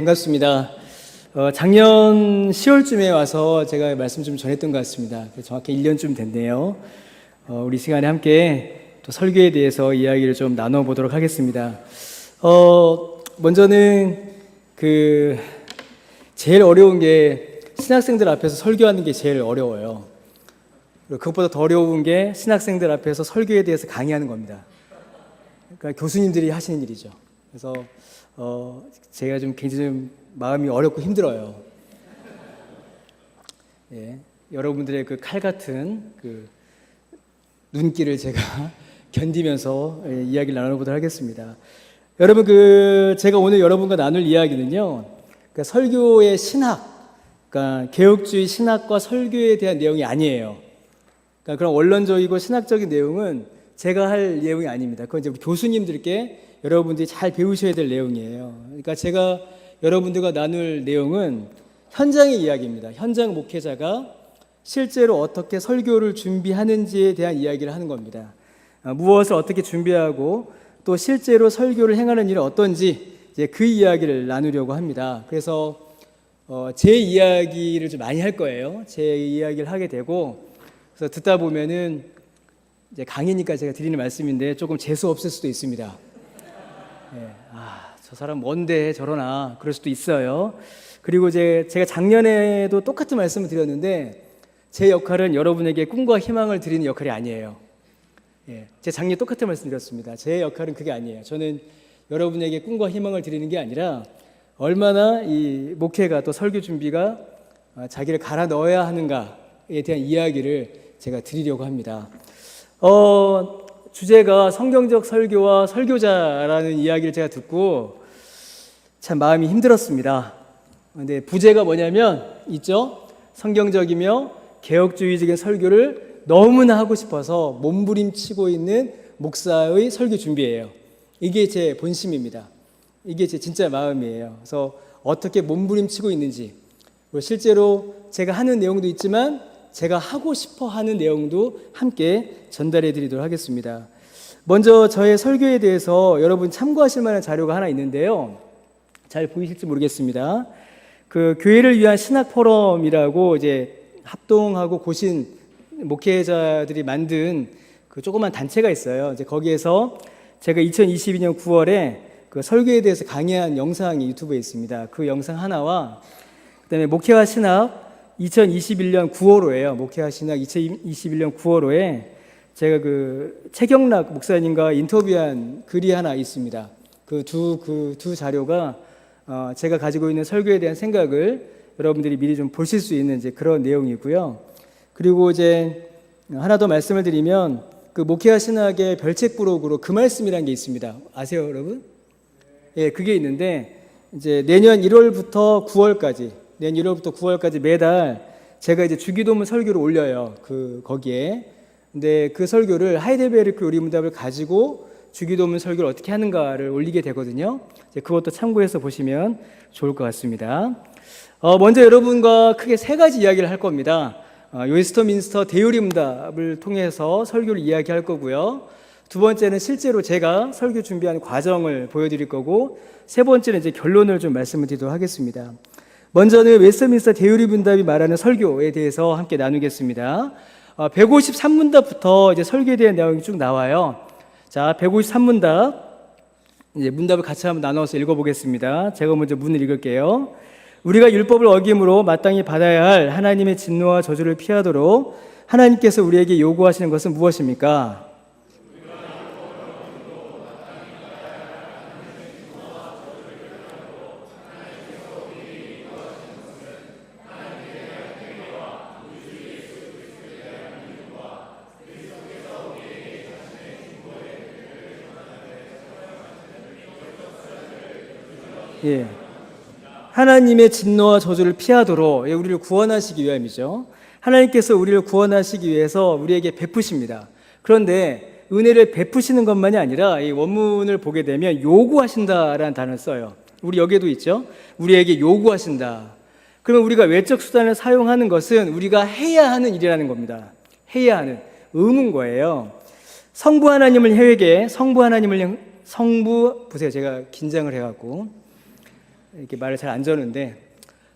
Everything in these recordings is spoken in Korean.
반갑습니다. 작년 10월쯤에 와서 제가 말씀 좀 전했던 것 같습니다. 정확히 1년쯤 됐네요. 우리 시간에 함께 또 설교에 대해서 이야기를 좀 나눠보도록 하겠습니다. 먼저는 제일 어려운 게 신학생들 앞에서 설교하는 게 제일 어려워요. 그리고 그것보다 더 어려운 게 신학생들 앞에서 설교에 대해서 강의하는 겁니다. 그러니까 교수님들이 하시는 일이죠. 그래서 제가 좀 굉장히 좀 마음이 어렵고 힘들어요. 예, 여러분들의 그 칼 같은 그 눈길을 제가 견디면서 이야기를 나눠보도록 하겠습니다. 여러분, 제가 오늘 여러분과 나눌 이야기는요, 그러니까 설교의 신학, 그러니까 개혁주의 신학과 설교에 대한 내용이 아니에요. 그러니까 그런 원론적이고 신학적인 내용은 제가 할 내용이 아닙니다. 그건 이제 교수님들께 여러분들이 잘 배우셔야 될 내용이에요. 그러니까 제가 여러분들과 나눌 내용은 현장의 이야기입니다. 현장 목회자가 실제로 어떻게 설교를 준비하는지에 대한 이야기를 하는 겁니다. 무엇을 어떻게 준비하고 또 실제로 설교를 행하는 일은 어떤지 이제 그 이야기를 나누려고 합니다. 그래서 제 이야기를 좀 많이 할 거예요. 제 이야기를 하게 되고, 그래서 듣다 보면은 이제 강의니까 제가 드리는 말씀인데 조금 재수 없을 수도 있습니다. 네, 저 사람 뭔데 저러나 그럴 수도 있어요. 그리고 제가 작년에도 똑같은 말씀을 드렸는데 제 역할은 여러분에게 꿈과 희망을 드리는 역할이 아니에요. 예, 제가 작년에 똑같은 말씀 드렸습니다. 제 역할은 그게 아니에요. 저는 여러분에게 꿈과 희망을 드리는 게 아니라 얼마나 이 목회가 또 설교 준비가 자기를 갈아 넣어야 하는가에 대한 이야기를 제가 드리려고 합니다. 주제가 성경적 설교와 설교자라는 이야기를 제가 듣고 참 마음이 힘들었습니다. 근데 부제가 뭐냐면 있죠? 성경적이며 개혁주의적인 설교를 너무나 하고 싶어서 몸부림치고 있는 목사의 설교 준비예요. 이게 제 본심입니다. 이게 제 진짜 마음이에요. 그래서 어떻게 몸부림치고 있는지, 실제로 제가 하는 내용도 있지만 제가 하고 싶어 하는 내용도 함께 전달해 드리도록 하겠습니다. 먼저 저의 설교에 대해서 여러분 참고하실 만한 자료가 하나 있는데요. 잘 보이실지 모르겠습니다. 교회를 위한 신학 포럼이라고 이제 합동하고 고신 목회자들이 만든 조그만 단체가 있어요. 이제 거기에서 제가 2022년 9월에 설교에 대해서 강의한 영상이 유튜브에 있습니다. 그 영상 하나와 그다음에 목회와 신학 2021년 9월호예요. 목회와 신학 2021년 9월호에 제가 최경락 목사님과 인터뷰한 글이 하나 있습니다. 그 두 자료가 제가 가지고 있는 설교에 대한 생각을 여러분들이 미리 좀 보실 수 있는 이제 그런 내용이고요. 그리고 이제 하나 더 말씀을 드리면 목회와 신학의 별책 부록으로 그 말씀이라는 게 있습니다. 아세요, 여러분? 예, 그게 있는데 이제 내년 1월부터 9월까지 매달 제가 이제 주기도문 설교를 올려요. 거기에. 근데 그 설교를 하이델베르크 요리문답을 가지고 주기도문 설교를 어떻게 하는가를 올리게 되거든요. 이제 그것도 참고해서 보시면 좋을 것 같습니다. 먼저 여러분과 크게 세 가지 이야기를 할 겁니다. 웨스터민스터 대요리문답을 통해서 설교를 이야기할 거고요. 두 번째는 실제로 제가 설교 준비하는 과정을 보여드릴 거고, 세 번째는 이제 결론을 좀 말씀을 드리도록 하겠습니다. 먼저는 웨스터민스터 대요리문답이 말하는 설교에 대해서 함께 나누겠습니다. 153문답부터 이제 설교에 대한 내용이 쭉 나와요. 자, 153문답 이제 문답을 같이 한번 나눠서 읽어보겠습니다. 제가 먼저 문을 읽을게요. 우리가 율법을 어김으로 마땅히 받아야 할 하나님의 진노와 저주를 피하도록 하나님께서 우리에게 요구하시는 것은 무엇입니까? 예, 하나님의 진노와 저주를 피하도록 우리를 구원하시기 위함이죠. 하나님께서 우리를 구원하시기 위해서 우리에게 베푸십니다. 그런데 은혜를 베푸시는 것만이 아니라 이 원문을 보게 되면 요구하신다라는 단어를 써요. 우리 여기에도 있죠. 우리에게 요구하신다. 그러면 우리가 외적 수단을 사용하는 것은 우리가 해야 하는 일이라는 겁니다. 해야 하는 의무인 거예요. 성부 하나님을 보세요. 제가 긴장을 해갖고 이렇게 말을 잘 안 저는데,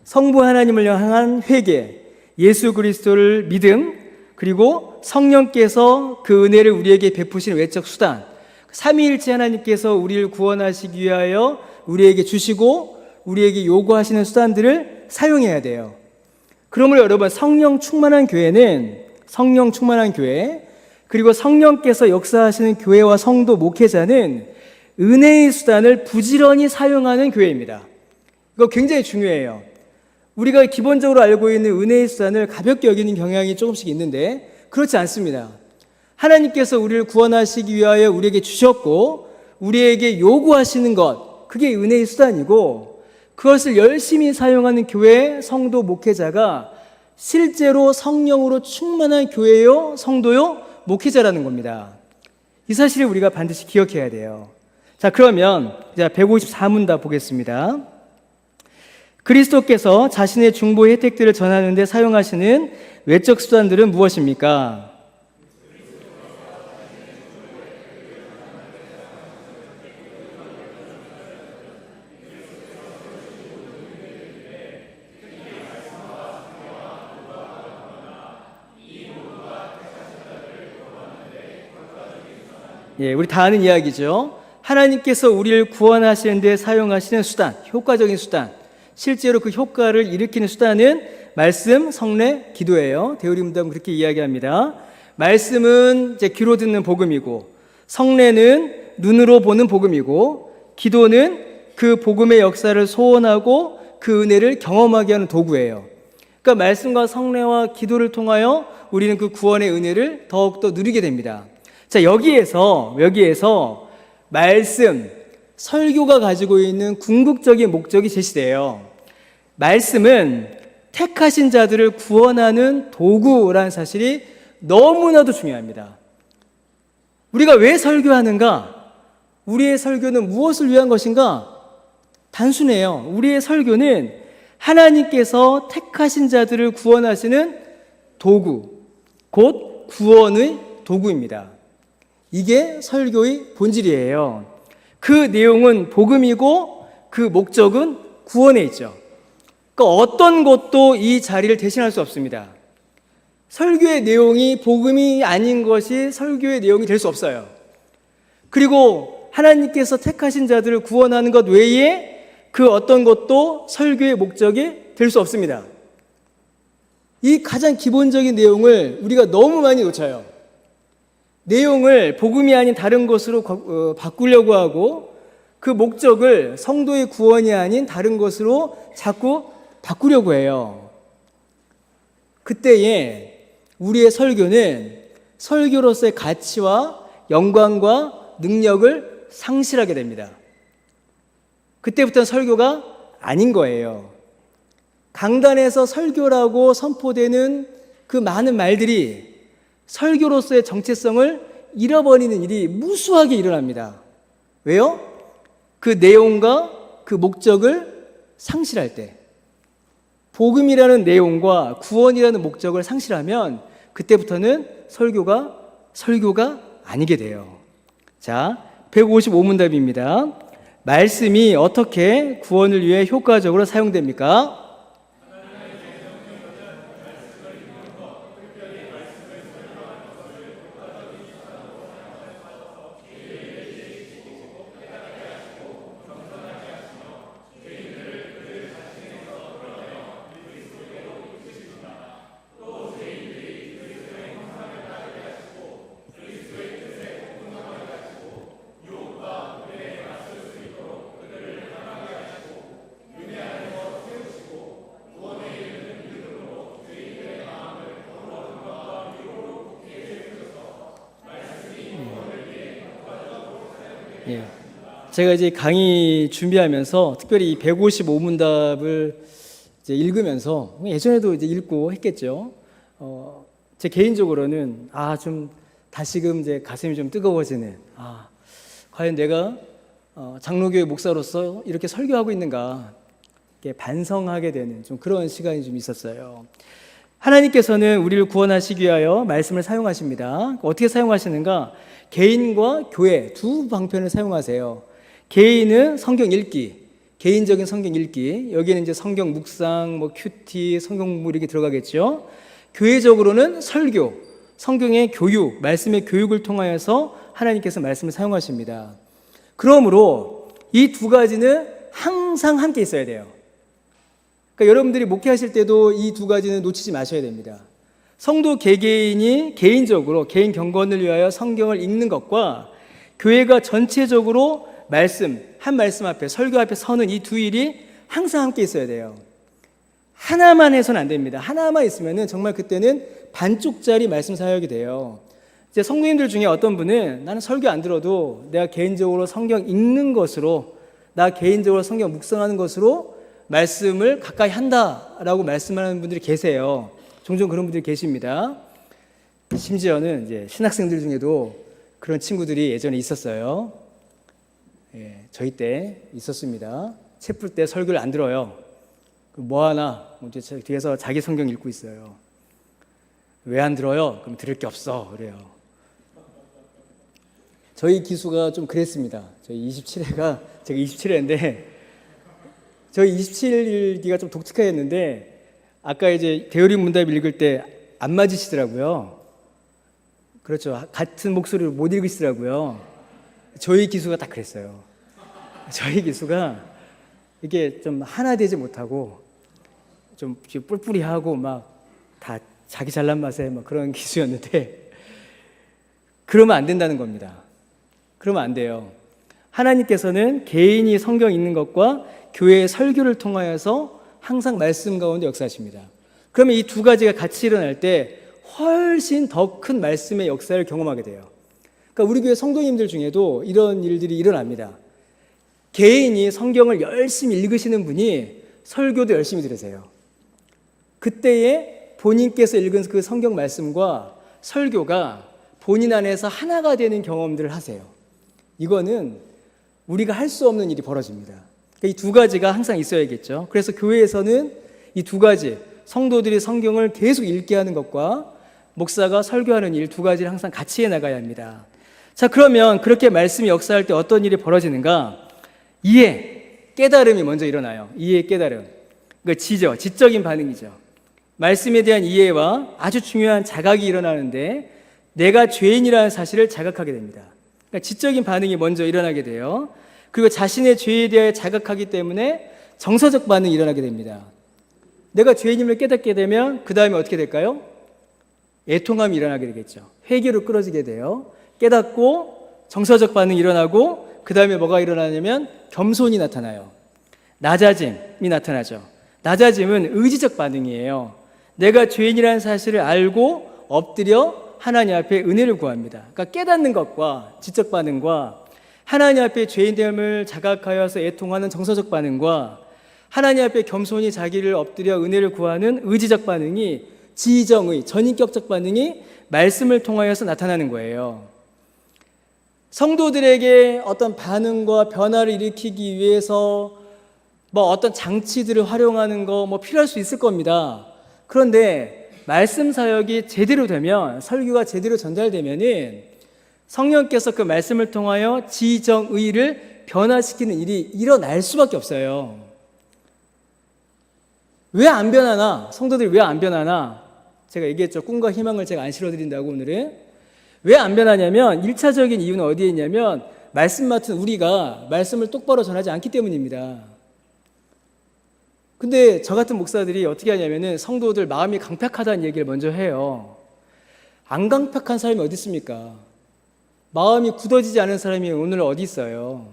성부 하나님을 향한 회개, 예수 그리스도를 믿음, 그리고 성령께서 그 은혜를 우리에게 베푸신 외적 수단, 삼위일체 하나님께서 우리를 구원하시기 위하여 우리에게 주시고 우리에게 요구하시는 수단들을 사용해야 돼요. 그러므로 여러분, 성령 충만한 교회는, 성령 충만한 교회, 그리고 성령께서 역사하시는 교회와 성도, 목회자는 은혜의 수단을 부지런히 사용하는 교회입니다. 이거 굉장히 중요해요. 우리가 기본적으로 알고 있는 은혜의 수단을 가볍게 여기는 경향이 조금씩 있는데 그렇지 않습니다. 하나님께서 우리를 구원하시기 위하여 우리에게 주셨고 우리에게 요구하시는 것, 그게 은혜의 수단이고, 그것을 열심히 사용하는 교회, 성도, 목회자가 실제로 성령으로 충만한 교회요, 성도요, 목회자라는 겁니다. 이 사실을 우리가 반드시 기억해야 돼요. 자, 그러면 154문답 보겠습니다. 그리스도께서 자신의 중보의 혜택들을 전하는 데 사용하시는 외적 수단들은 무엇입니까? 예, 우리 다 아는 이야기죠. 하나님께서 우리를 구원하시는 데 사용하시는 수단, 효과적인 수단, 실제로 그 효과를 일으키는 수단은 말씀, 성례, 기도예요. 대우리 문답은 그렇게 이야기합니다. 말씀은 이제 귀로 듣는 복음이고, 성례는 눈으로 보는 복음이고, 기도는 그 복음의 역사를 소원하고 그 은혜를 경험하게 하는 도구예요. 그러니까 말씀과 성례와 기도를 통하여 우리는 그 구원의 은혜를 더욱더 누리게 됩니다. 자, 여기에서 말씀, 설교가 가지고 있는 궁극적인 목적이 제시돼요. 말씀은 택하신 자들을 구원하는 도구라는 사실이 너무나도 중요합니다. 우리가 왜 설교하는가? 우리의 설교는 무엇을 위한 것인가? 단순해요. 우리의 설교는 하나님께서 택하신 자들을 구원하시는 도구, 곧 구원의 도구입니다. 이게 설교의 본질이에요. 그 내용은 복음이고 그 목적은 구원에 있죠. 그러니까 어떤 것도 이 자리를 대신할 수 없습니다. 설교의 내용이 복음이 아닌 것이 설교의 내용이 될 수 없어요. 그리고 하나님께서 택하신 자들을 구원하는 것 외에 그 어떤 것도 설교의 목적이 될 수 없습니다. 이 가장 기본적인 내용을 우리가 너무 많이 놓쳐요. 내용을 복음이 아닌 다른 것으로 바꾸려고 하고 그 목적을 성도의 구원이 아닌 다른 것으로 자꾸 바꾸려고 해요. 그때에 우리의 설교는 설교로서의 가치와 영광과 능력을 상실하게 됩니다. 그때부터는 설교가 아닌 거예요. 강단에서 설교라고 선포되는 그 많은 말들이 설교로서의 정체성을 잃어버리는 일이 무수하게 일어납니다. 왜요? 그 내용과 그 목적을 상실할 때, 복음이라는 내용과 구원이라는 목적을 상실하면 그때부터는 설교가 아니게 돼요. 자, 155문답입니다. 말씀이 어떻게 구원을 위해 효과적으로 사용됩니까? 예. 제가 이제 강의 준비하면서 특별히 이 155문답을 이제 읽으면서 예전에도 이제 읽고 했겠죠. 제 개인적으로는 좀 다시금 이제 가슴이 좀 뜨거워지는, 과연 내가 장로교회 목사로서 이렇게 설교하고 있는가, 이렇게 반성하게 되는 좀 그런 시간이 좀 있었어요. 하나님께서는 우리를 구원하시기 위하여 말씀을 사용하십니다. 어떻게 사용하시는가? 개인과 교회 두 방편을 사용하세요. 개인은 성경 읽기, 개인적인 성경 읽기, 여기에는 이제 성경 묵상, 뭐 큐티, 성경 공부 이렇게 들어가겠죠. 교회적으로는 설교, 성경의 교육, 말씀의 교육을 통하여서 하나님께서 말씀을 사용하십니다. 그러므로 이 두 가지는 항상 함께 있어야 돼요. 그러니까 여러분들이 목회하실 때도 이 두 가지는 놓치지 마셔야 됩니다. 성도 개개인이 개인적으로 개인 경건을 위하여 성경을 읽는 것과 교회가 전체적으로 한 말씀 앞에, 설교 앞에 서는 이 두 일이 항상 함께 있어야 돼요. 하나만 해서는 안 됩니다. 하나만 있으면은 정말 그때는 반쪽짜리 말씀 사역이 돼요. 이제 성도님들 중에 어떤 분은 나는 설교 안 들어도 내가 개인적으로 성경 읽는 것으로, 나 개인적으로 성경 묵상하는 것으로 말씀을 가까이 한다라고 말씀하는 분들이 계세요. 종종 그런 분들이 계십니다. 심지어는 이제 신학생들 중에도 그런 친구들이 예전에 있었어요. 예, 저희 때 있었습니다. 책 풀 때 설교를 안 들어요. 뭐 하나 뒤에서 자기 성경 읽고 있어요. 왜 안 들어요? 그럼 들을 게 없어 그래요. 저희 기수가 좀 그랬습니다. 저희 27회가 제가 27회인데 저희 27기가 좀 독특했는데 아까 이제 대요리 문답 읽을 때 안 맞으시더라고요. 그렇죠. 같은 목소리로 못 읽으시더라고요. 저희 기수가 딱 그랬어요. 저희 기수가 이게 좀 하나 되지 못하고 좀 뿔뿔이하고 막 다 자기 잘난 맛에 막 그런 기수였는데 그러면 안 된다는 겁니다. 그러면 안 돼요. 하나님께서는 개인이 성경 읽는 것과 교회의 설교를 통하여서 항상 말씀 가운데 역사하십니다. 그러면 이 두 가지가 같이 일어날 때 훨씬 더 큰 말씀의 역사를 경험하게 돼요. 그러니까 우리 교회 성도님들 중에도 이런 일들이 일어납니다. 개인이 성경을 열심히 읽으시는 분이 설교도 열심히 들으세요. 그때에 본인께서 읽은 그 성경 말씀과 설교가 본인 안에서 하나가 되는 경험들을 하세요. 이거는 우리가 할 수 없는 일이 벌어집니다. 그러니까 이 두 가지가 항상 있어야겠죠. 그래서 교회에서는 이 두 가지, 성도들이 성경을 계속 읽게 하는 것과 목사가 설교하는 일 두 가지를 항상 같이 해나가야 합니다. 자, 그러면 그렇게 말씀이 역사할 때 어떤 일이 벌어지는가? 이해, 깨달음이 먼저 일어나요. 이해, 깨달음. 그러니까 지적인 반응이죠. 말씀에 대한 이해와 아주 중요한 자각이 일어나는데 내가 죄인이라는 사실을 자각하게 됩니다. 그러니까 지적인 반응이 먼저 일어나게 돼요. 그리고 자신의 죄에 대해 자각하기 때문에 정서적 반응이 일어나게 됩니다. 내가 죄인임을 깨닫게 되면 그 다음에 어떻게 될까요? 애통함이 일어나게 되겠죠. 회개로 끌어지게 돼요. 깨닫고 정서적 반응이 일어나고 그 다음에 뭐가 일어나냐면 겸손이 나타나요. 낮아짐이 나타나죠. 낮아짐은 의지적 반응이에요. 내가 죄인이라는 사실을 알고 엎드려 하나님 앞에 은혜를 구합니다. 그러니까 깨닫는 것과 지적 반응과 하나님 앞에 죄인됨을 자각하여서 애통하는 정서적 반응과 하나님 앞에 겸손히 자기를 엎드려 은혜를 구하는 의지적 반응이 지정의 전인격적 반응이 말씀을 통하여서 나타나는 거예요. 성도들에게 어떤 반응과 변화를 일으키기 위해서 뭐 어떤 장치들을 활용하는 거 뭐 필요할 수 있을 겁니다. 그런데 말씀 사역이 제대로 되면, 설교가 제대로 전달되면은 성령께서 그 말씀을 통하여 지정의를 변화시키는 일이 일어날 수밖에 없어요. 왜 안 변하나? 성도들이 왜 안 변하나? 제가 얘기했죠. 꿈과 희망을 제가 안 실어드린다고 오늘은. 왜 안 변하냐면 1차적인 이유는 어디에 있냐면 말씀 맡은 우리가 말씀을 똑바로 전하지 않기 때문입니다. 근데 저 같은 목사들이 어떻게 하냐면은 성도들 마음이 강팍하다는 얘기를 먼저 해요. 안 강팍한 사람이 어디 있습니까? 마음이 굳어지지 않은 사람이 오늘 어디 있어요?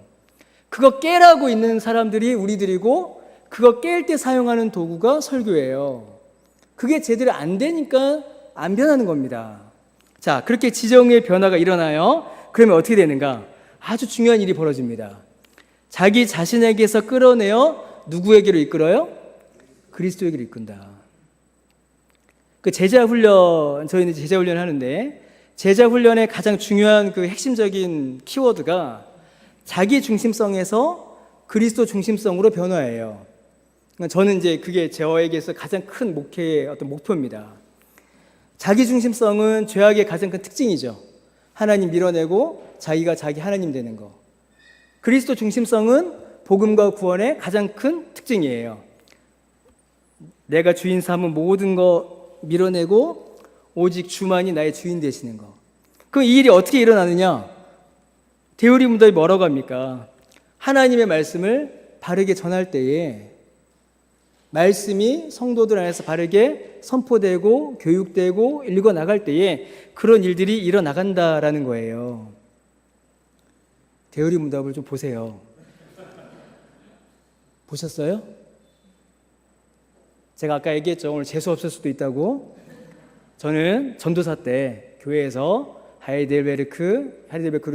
그거 깨라고 있는 사람들이 우리들이고 그거 깰 때 사용하는 도구가 설교예요. 그게 제대로 안 되니까 안 변하는 겁니다. 자, 그렇게 지정의 변화가 일어나요. 그러면 어떻게 되는가? 아주 중요한 일이 벌어집니다. 자기 자신에게서 끌어내어 누구에게로 이끌어요? 그리스도에게로 이끈다. 그 제자 훈련, 저희는 제자 훈련 하는데 제자 훈련의 가장 중요한 그 핵심적인 키워드가 자기 중심성에서 그리스도 중심성으로 변화해요. 저는 이제 그게 저에게서 가장 큰 목회의 어떤 목표입니다. 자기 중심성은 죄악의 가장 큰 특징이죠. 하나님 밀어내고 자기가 자기 하나님 되는 거. 그리스도 중심성은 복음과 구원의 가장 큰 특징이에요. 내가 주인 삼은 모든 거 밀어내고 오직 주만이 나의 주인 되시는 거. 그럼 이 일이 어떻게 일어나느냐? 데우리 문답이 뭐라고 합니까? 하나님의 말씀을 바르게 전할 때에 말씀이 성도들 안에서 바르게 선포되고 교육되고 읽어나갈 때에 그런 일들이 일어나간다라는 거예요. 데우리 문답을 좀 보세요. 보셨어요? 제가 아까 얘기했죠. 오늘 재수 없을 수도 있다고. 저는 전도사 때 교회에서 하이델베르크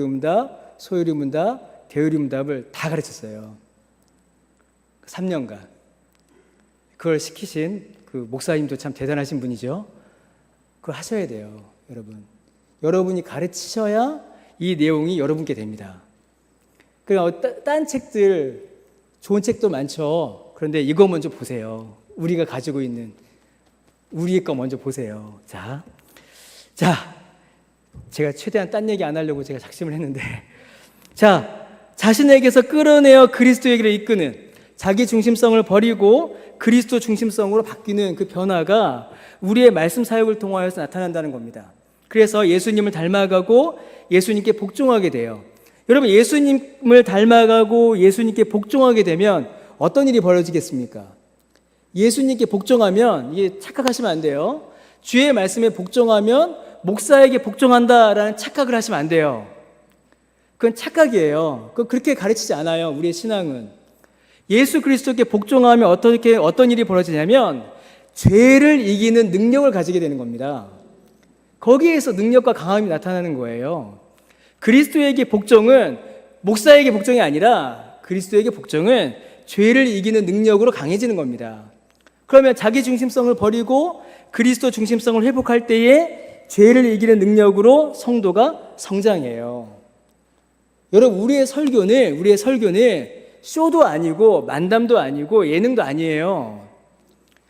문답, 소요리 문답, 데우리 문답을 다 가르쳤어요. 3년간. 그걸 시키신 그 목사님도 참 대단하신 분이죠. 그걸 하셔야 돼요, 여러분. 여러분이 가르치셔야 이 내용이 여러분께 됩니다. 그러니까 딴 책들, 좋은 책도 많죠. 그런데 이거 먼저 보세요. 우리가 가지고 있는 우리의 거 먼저 보세요. 자, 제가 최대한 딴 얘기 안 하려고 제가 작심을 했는데, 자, 자신에게서 끌어내어 그리스도에게로 이끄는 자기 중심성을 버리고 그리스도 중심성으로 바뀌는 그 변화가 우리의 말씀 사역을 통하여서 나타난다는 겁니다. 그래서 예수님을 닮아가고 예수님께 복종하게 돼요. 여러분, 예수님을 닮아가고 예수님께 복종하게 되면 어떤 일이 벌어지겠습니까? 예수님께 복종하면, 이게 착각하시면 안 돼요. 주의 말씀에 복종하면 목사에게 복종한다라는 착각을 하시면 안 돼요. 그건 착각이에요. 그렇게 가르치지 않아요, 우리의 신앙은. 예수 그리스도께 복종하면 어떤 일이 벌어지냐면 죄를 이기는 능력을 가지게 되는 겁니다. 거기에서 능력과 강함이 나타나는 거예요. 그리스도에게 복종은 목사에게 복종이 아니라 그리스도에게 복종은 죄를 이기는 능력으로 강해지는 겁니다. 그러면 자기 중심성을 버리고 그리스도 중심성을 회복할 때에 죄를 이기는 능력으로 성도가 성장해요. 여러분, 우리의 설교는 쇼도 아니고 만담도 아니고 예능도 아니에요.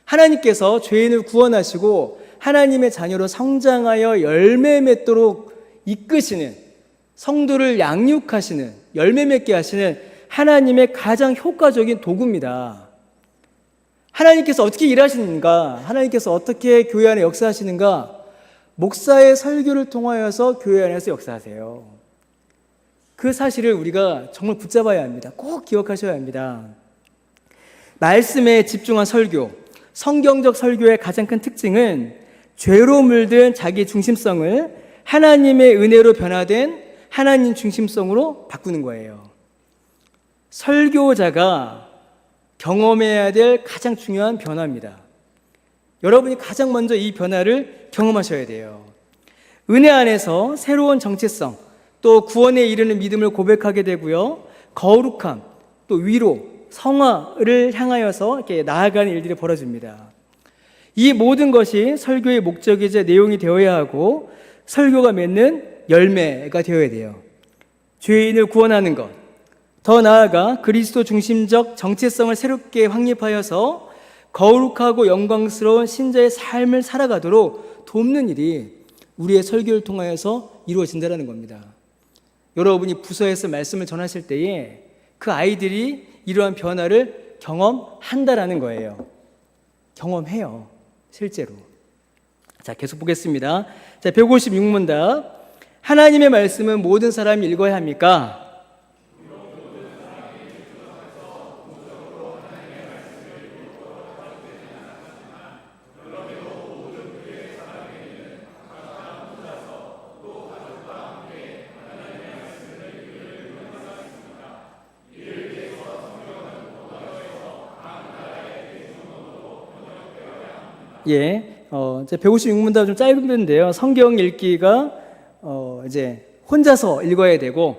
하나님께서 죄인을 구원하시고 하나님의 자녀로 성장하여 열매 맺도록 이끄시는, 성도를 양육하시는, 열매 맺게 하시는 하나님의 가장 효과적인 도구입니다. 하나님께서 어떻게 일하시는가? 하나님께서 어떻게 교회 안에 역사하시는가? 목사의 설교를 통하여서 교회 안에서 역사하세요. 그 사실을 우리가 정말 붙잡아야 합니다. 꼭 기억하셔야 합니다. 말씀에 집중한 설교, 성경적 설교의 가장 큰 특징은 죄로 물든 자기 중심성을 하나님의 은혜로 변화된 하나님 중심성으로 바꾸는 거예요. 설교자가 경험해야 될 가장 중요한 변화입니다. 여러분이 가장 먼저 이 변화를 경험하셔야 돼요. 은혜 안에서 새로운 정체성, 또 구원에 이르는 믿음을 고백하게 되고요. 거룩함, 또 위로, 성화를 향하여서 이렇게 나아가는 일들이 벌어집니다. 이 모든 것이 설교의 목적이자 내용이 되어야 하고 설교가 맺는 열매가 되어야 돼요. 죄인을 구원하는 것, 더 나아가 그리스도 중심적 정체성을 새롭게 확립하여서 거룩하고 영광스러운 신자의 삶을 살아가도록 돕는 일이 우리의 설교를 통하여서 이루어진다는 겁니다. 여러분이 부서에서 말씀을 전하실 때에 그 아이들이 이러한 변화를 경험한다라는 거예요. 경험해요, 실제로. 자, 계속 보겠습니다. 자, 156문답. 하나님의 말씀은 모든 사람이 읽어야 합니까? 예, 156문답 좀 짧은데요. 성경 읽기가 이제 혼자서 읽어야 되고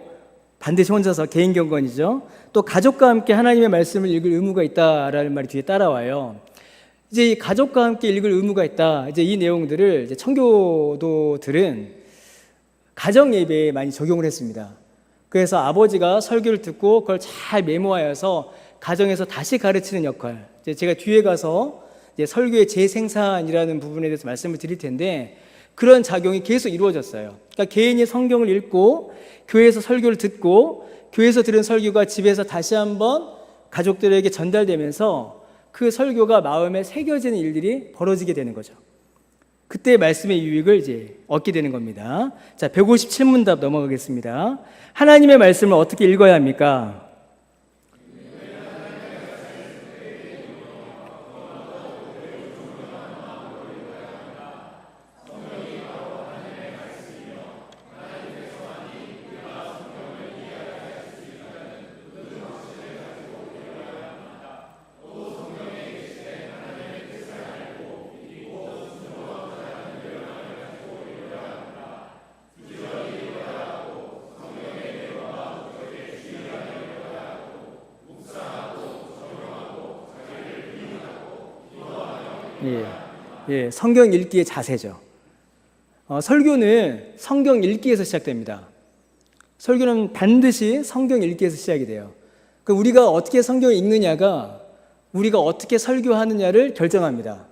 반드시 혼자서 개인 경건이죠. 또 가족과 함께 하나님의 말씀을 읽을 의무가 있다라는 말이 뒤에 따라와요. 이제 이 가족과 함께 읽을 의무가 있다. 이제 이 내용들을 이제 청교도들은 가정 예배에 많이 적용을 했습니다. 그래서 아버지가 설교를 듣고 그걸 잘 메모하여서 가정에서 다시 가르치는 역할. 이제 제가 뒤에 가서 이제 설교의 재생산이라는 부분에 대해서 말씀을 드릴 텐데 그런 작용이 계속 이루어졌어요. 그러니까 개인이 성경을 읽고 교회에서 설교를 듣고 교회에서 들은 설교가 집에서 다시 한번 가족들에게 전달되면서 그 설교가 마음에 새겨지는 일들이 벌어지게 되는 거죠. 그때 말씀의 유익을 이제 얻게 되는 겁니다. 자, 157문답 넘어가겠습니다. 하나님의 말씀을 어떻게 읽어야 합니까? 성경 읽기의 자세죠. 설교는 성경 읽기에서 시작됩니다. 설교는 반드시 성경 읽기에서 시작이 돼요. 우리가 어떻게 성경을 읽느냐가 우리가 어떻게 설교하느냐를 결정합니다.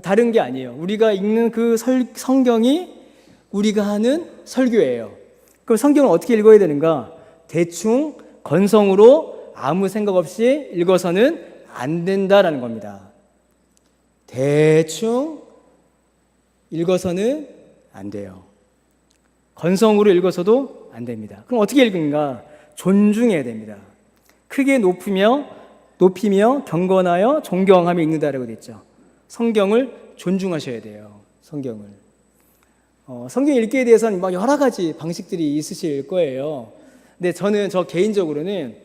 다른 게 아니에요. 우리가 읽는 그 성경이 우리가 하는 설교예요. 그럼 성경을 어떻게 읽어야 되는가? 대충 건성으로 아무 생각 없이 읽어서는 안 된다라는 겁니다. 대충 읽어서는 안 돼요. 건성으로 읽어서도 안 됩니다. 그럼 어떻게 읽는가? 존중해야 됩니다. 크게 높이며 경건하여 존경하며 읽는다라고 됐죠. 성경을 존중하셔야 돼요. 성경을. 성경 읽기에 대해서는 막 여러 가지 방식들이 있으실 거예요. 근데 저 개인적으로는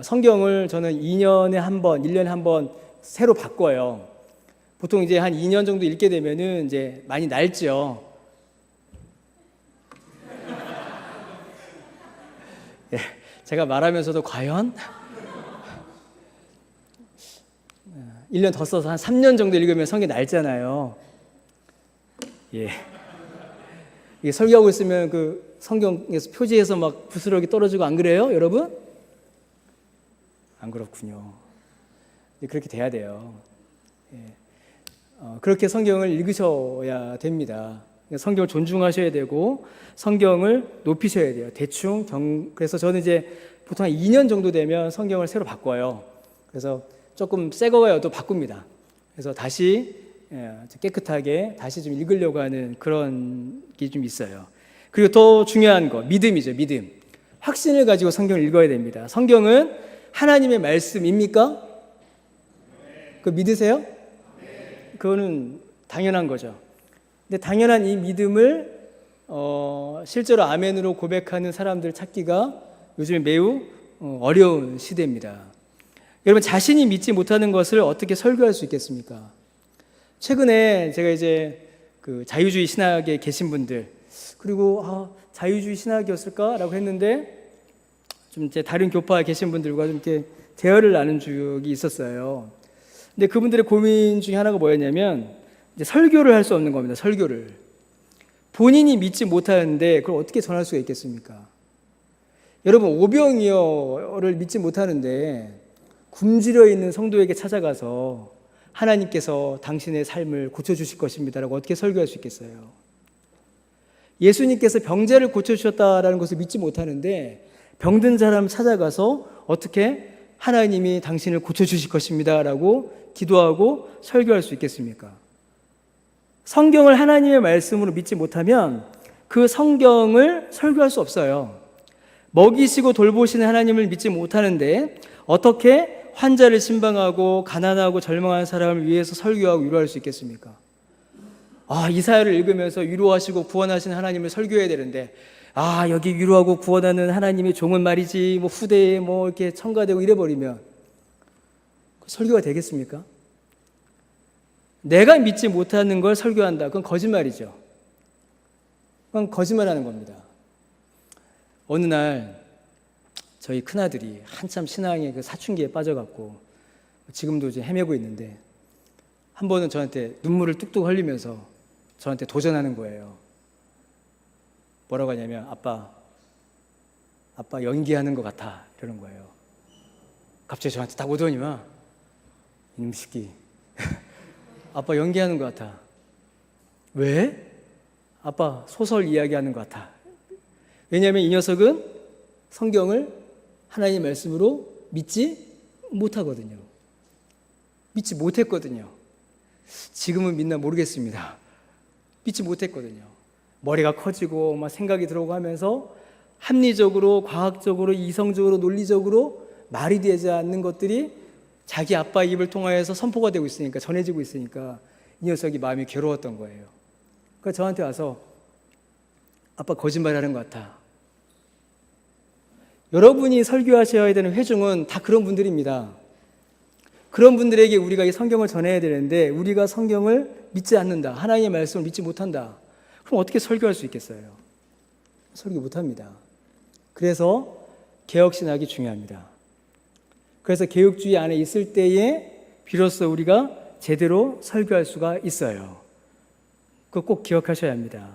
성경을 저는 2년에 한 번, 1년에 한 번 새로 바꿔요. 보통 이제 한 2년 정도 읽게 되면은 이제 많이 낡죠. 예, 제가 말하면서도 과연 1년 더 써서 한 3년 정도 읽으면 성경이 낡잖아요. 예. 이게 설교하고 있으면 그 성경에서 표지에서 막 부스러기 떨어지고 안 그래요, 여러분? 안 그렇군요. 그렇게 돼야 돼요. 예. 그렇게 성경을 읽으셔야 됩니다. 성경을 존중하셔야 되고 성경을 높이셔야 돼요. 그래서 저는 이제 보통 한 2년 정도 되면 성경을 새로 바꿔요. 그래서 조금 새 거여도 바꿉니다. 그래서 다시 깨끗하게 다시 좀 읽으려고 하는 그런 게 좀 있어요. 그리고 더 중요한 거, 믿음이죠. 믿음. 확신을 가지고 성경을 읽어야 됩니다. 성경은 하나님의 말씀입니까? 그거 믿으세요? 그거는 당연한 거죠. 근데 당연한 이 믿음을 실제로 아멘으로 고백하는 사람들 찾기가 요즘에 매우 어려운 시대입니다. 여러분, 자신이 믿지 못하는 것을 어떻게 설교할 수 있겠습니까? 최근에 제가 이제 그 자유주의 신학에 계신 분들, 그리고 자유주의 신학이었을까라고 했는데 좀 이제 다른 교파에 계신 분들과 좀 이렇게 대화를 나눈 적이 있었어요. 근데 그분들의 고민 중에 하나가 뭐였냐면 이제 설교를 할 수 없는 겁니다. 설교를. 본인이 믿지 못하는데 그걸 어떻게 전할 수가 있겠습니까? 여러분, 오병이어를 믿지 못하는데 굶주려 있는 성도에게 찾아가서 하나님께서 당신의 삶을 고쳐주실 것입니다라고 어떻게 설교할 수 있겠어요? 예수님께서 병자를 고쳐주셨다라는 것을 믿지 못하는데 병든 사람 찾아가서 어떻게 하나님이 당신을 고쳐주실 것입니다라고 기도하고 설교할 수 있겠습니까? 성경을 하나님의 말씀으로 믿지 못하면 그 성경을 설교할 수 없어요. 먹이시고 돌보시는 하나님을 믿지 못하는데 어떻게 환자를 신방하고 가난하고 절망한 사람을 위해서 설교하고 위로할 수 있겠습니까? 이사야를 읽으면서 위로하시고 구원하시는 하나님을 설교해야 되는데 여기 위로하고 구원하는 하나님의 종은 말이지 후대에 이렇게 첨가되고 이래버리면 설교가 되겠습니까? 내가 믿지 못하는 걸 설교한다. 그건 거짓말이죠. 그건 거짓말하는 겁니다. 어느 날 저희 큰아들이 한참 신앙의 그 사춘기에 빠져갖고 지금도 이제 헤매고 있는데 한 번은 저한테 눈물을 뚝뚝 흘리면서 저한테 도전하는 거예요. 뭐라고 하냐면 아빠 연기하는 것 같아 이러는 거예요. 갑자기 저한테 딱 오더니만 이놈 새끼 아빠 연기하는 것 같아. 왜? 아빠 소설 이야기하는 것 같아. 왜냐하면 이 녀석은 성경을 하나님의 말씀으로 믿지 못하거든요. 믿지 못했거든요. 지금은 믿나 모르겠습니다. 믿지 못했거든요. 머리가 커지고 막 생각이 들어오고 하면서 합리적으로, 과학적으로, 이성적으로, 논리적으로 말이 되지 않는 것들이 자기 아빠 입을 통하여서 선포가 되고 있으니까, 전해지고 있으니까 이 녀석이 마음이 괴로웠던 거예요. 그러니까 저한테 와서 아빠 거짓말하는 것 같아. 여러분이 설교하셔야 되는 회중은 다 그런 분들입니다. 그런 분들에게 우리가 이 성경을 전해야 되는데 우리가 성경을 믿지 않는다, 하나님의 말씀을 믿지 못한다. 그럼 어떻게 설교할 수 있겠어요? 설교 못합니다. 그래서 개혁신학이 중요합니다. 그래서 개혁주의 안에 있을 때에 비로소 우리가 제대로 설교할 수가 있어요. 그거 꼭 기억하셔야 합니다.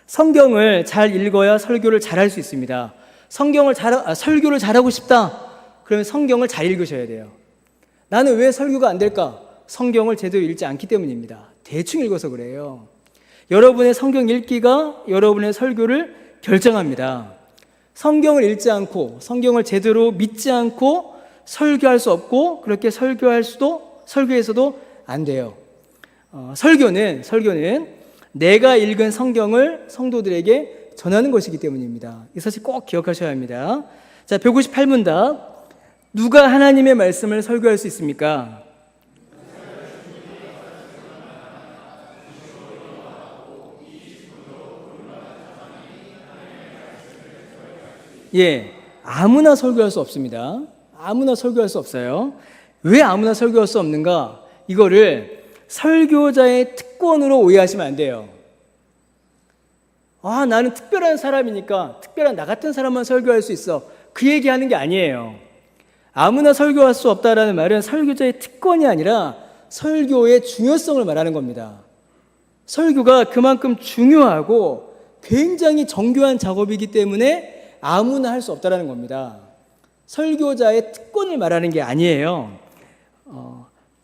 성경을 잘 읽어야 설교를 잘할 수 있습니다. 설교를 잘하고 싶다. 그러면 성경을 잘 읽으셔야 돼요. 나는 왜 설교가 안 될까? 성경을 제대로 읽지 않기 때문입니다. 대충 읽어서 그래요. 여러분의 성경 읽기가 여러분의 설교를 결정합니다. 성경을 읽지 않고 성경을 제대로 믿지 않고 설교할 수 없고, 그렇게 설교해서도 안 돼요. 설교는 내가 읽은 성경을 성도들에게 전하는 것이기 때문입니다. 이 사실 꼭 기억하셔야 합니다. 자, 158문답. 누가 하나님의 말씀을 설교할 수 있습니까? 예, 아무나 설교할 수 없습니다. 아무나 설교할 수 없어요. 왜 아무나 설교할 수 없는가? 이거를 설교자의 특권으로 오해하시면 안 돼요. 나는 특별한 사람이니까 특별한 나 같은 사람만 설교할 수 있어. 그 얘기하는 게 아니에요. 아무나 설교할 수 없다라는 말은 설교자의 특권이 아니라 설교의 중요성을 말하는 겁니다. 설교가 그만큼 중요하고 굉장히 정교한 작업이기 때문에 아무나 할 수 없다라는 겁니다. 설교자의 특권을 말하는 게 아니에요.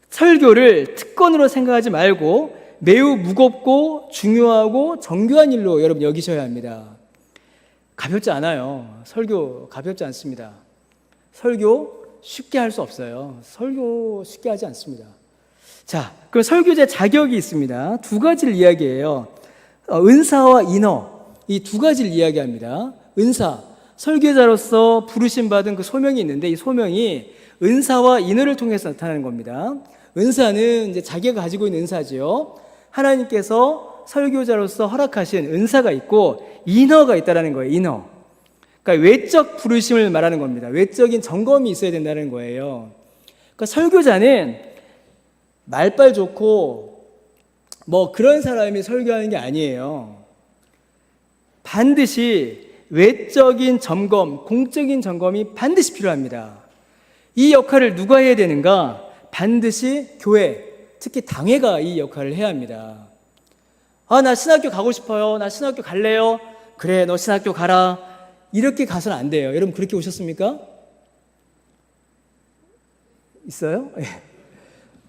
설교를 특권으로 생각하지 말고 매우 무겁고 중요하고 정교한 일로 여러분 여기셔야 합니다. 가볍지 않아요. 설교 가볍지 않습니다. 설교 쉽게 할 수 없어요. 설교 쉽게 하지 않습니다. 자, 그럼 설교자 자격이 있습니다. 두 가지를 이야기해요. 은사와 인어, 이 두 가지를 이야기합니다. 은사, 설교자로서 부르심 받은 그 소명이 있는데 이 소명이 은사와 인어를 통해서 나타나는 겁니다. 은사는 이제 자기가 가지고 있는 은사지요. 하나님께서 설교자로서 허락하신 은사가 있고 인어가 있다라는 거예요. 인어. 그러니까 외적 부르심을 말하는 겁니다. 외적인 점검이 있어야 된다는 거예요. 그러니까 설교자는 말빨 좋고 뭐 그런 사람이 설교하는 게 아니에요. 반드시 외적인 점검, 공적인 점검이 반드시 필요합니다. 이 역할을 누가 해야 되는가? 반드시 교회, 특히 당회가 이 역할을 해야 합니다. 나 신학교 가고 싶어요. 나 신학교 갈래요. 그래, 너 신학교 가라. 이렇게 가서는 안 돼요. 여러분 그렇게 오셨습니까? 있어요?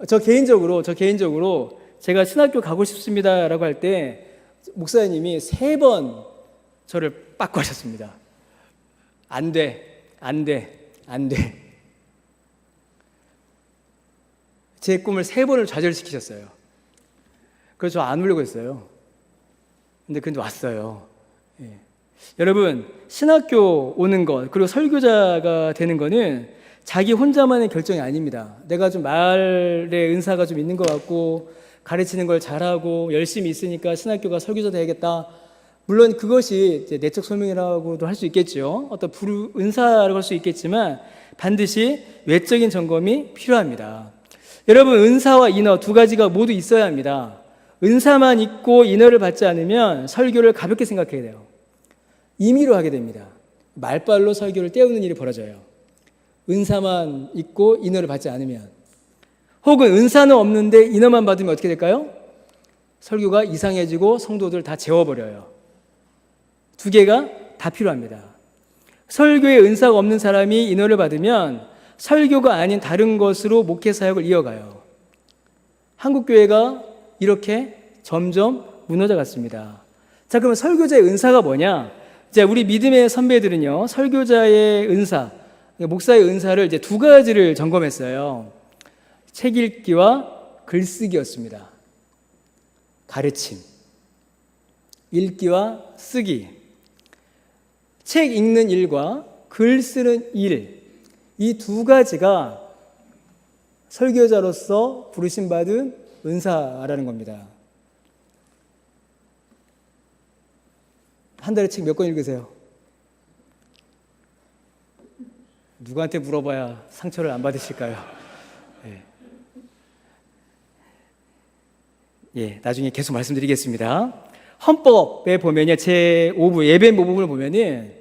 저 개인적으로 제가 신학교 가고 싶습니다라고 할 때 목사님이 3번 저를 빠꾸 하셨습니다. 안 돼. 제 꿈을 3번을 좌절시키셨어요. 그래서 저 안 오려고 했어요. 근데 왔어요. 예. 여러분, 신학교 오는 것, 그리고 설교자가 되는 거는 자기 혼자만의 결정이 아닙니다. 내가 좀 말의 은사가 좀 있는 것 같고, 가르치는 걸 잘하고, 열심히 있으니까 신학교가 설교자 되야겠다. 물론 그것이 이제 내적 소명이라고도 할 수 있겠죠. 어떤 은사라고 할 수 있겠지만, 반드시 외적인 점검이 필요합니다. 여러분, 은사와 인어 두 가지가 모두 있어야 합니다. 은사만 있고 인어를 받지 않으면 설교를 가볍게 생각해야 돼요. 임의로 하게 됩니다. 말빨로 설교를 때우는 일이 벌어져요. 은사만 있고 인어를 받지 않으면. 혹은 은사는 없는데 인어만 받으면 어떻게 될까요? 설교가 이상해지고 성도들 다 재워버려요. 두 개가 다 필요합니다. 설교에 은사가 없는 사람이 인어를 받으면 설교가 아닌 다른 것으로 목회 사역을 이어가요. 한국교회가 이렇게 점점 무너져 갔습니다. 자, 그러면 설교자의 은사가 뭐냐? 이제 우리 믿음의 선배들은요, 설교자의 은사, 목사의 은사를 이제 두 가지를 점검했어요. 책 읽기와 글쓰기였습니다. 가르침. 읽기와 쓰기. 책 읽는 일과 글 쓰는 일. 이 두 가지가 설교자로서 부르심받은 은사라는 겁니다. 한 달에 책 몇 권 읽으세요? 누구한테 물어봐야 상처를 안 받으실까요? 나중에 계속 말씀드리겠습니다. 헌법에 보면요, 제 5부 예배 모범을 보면은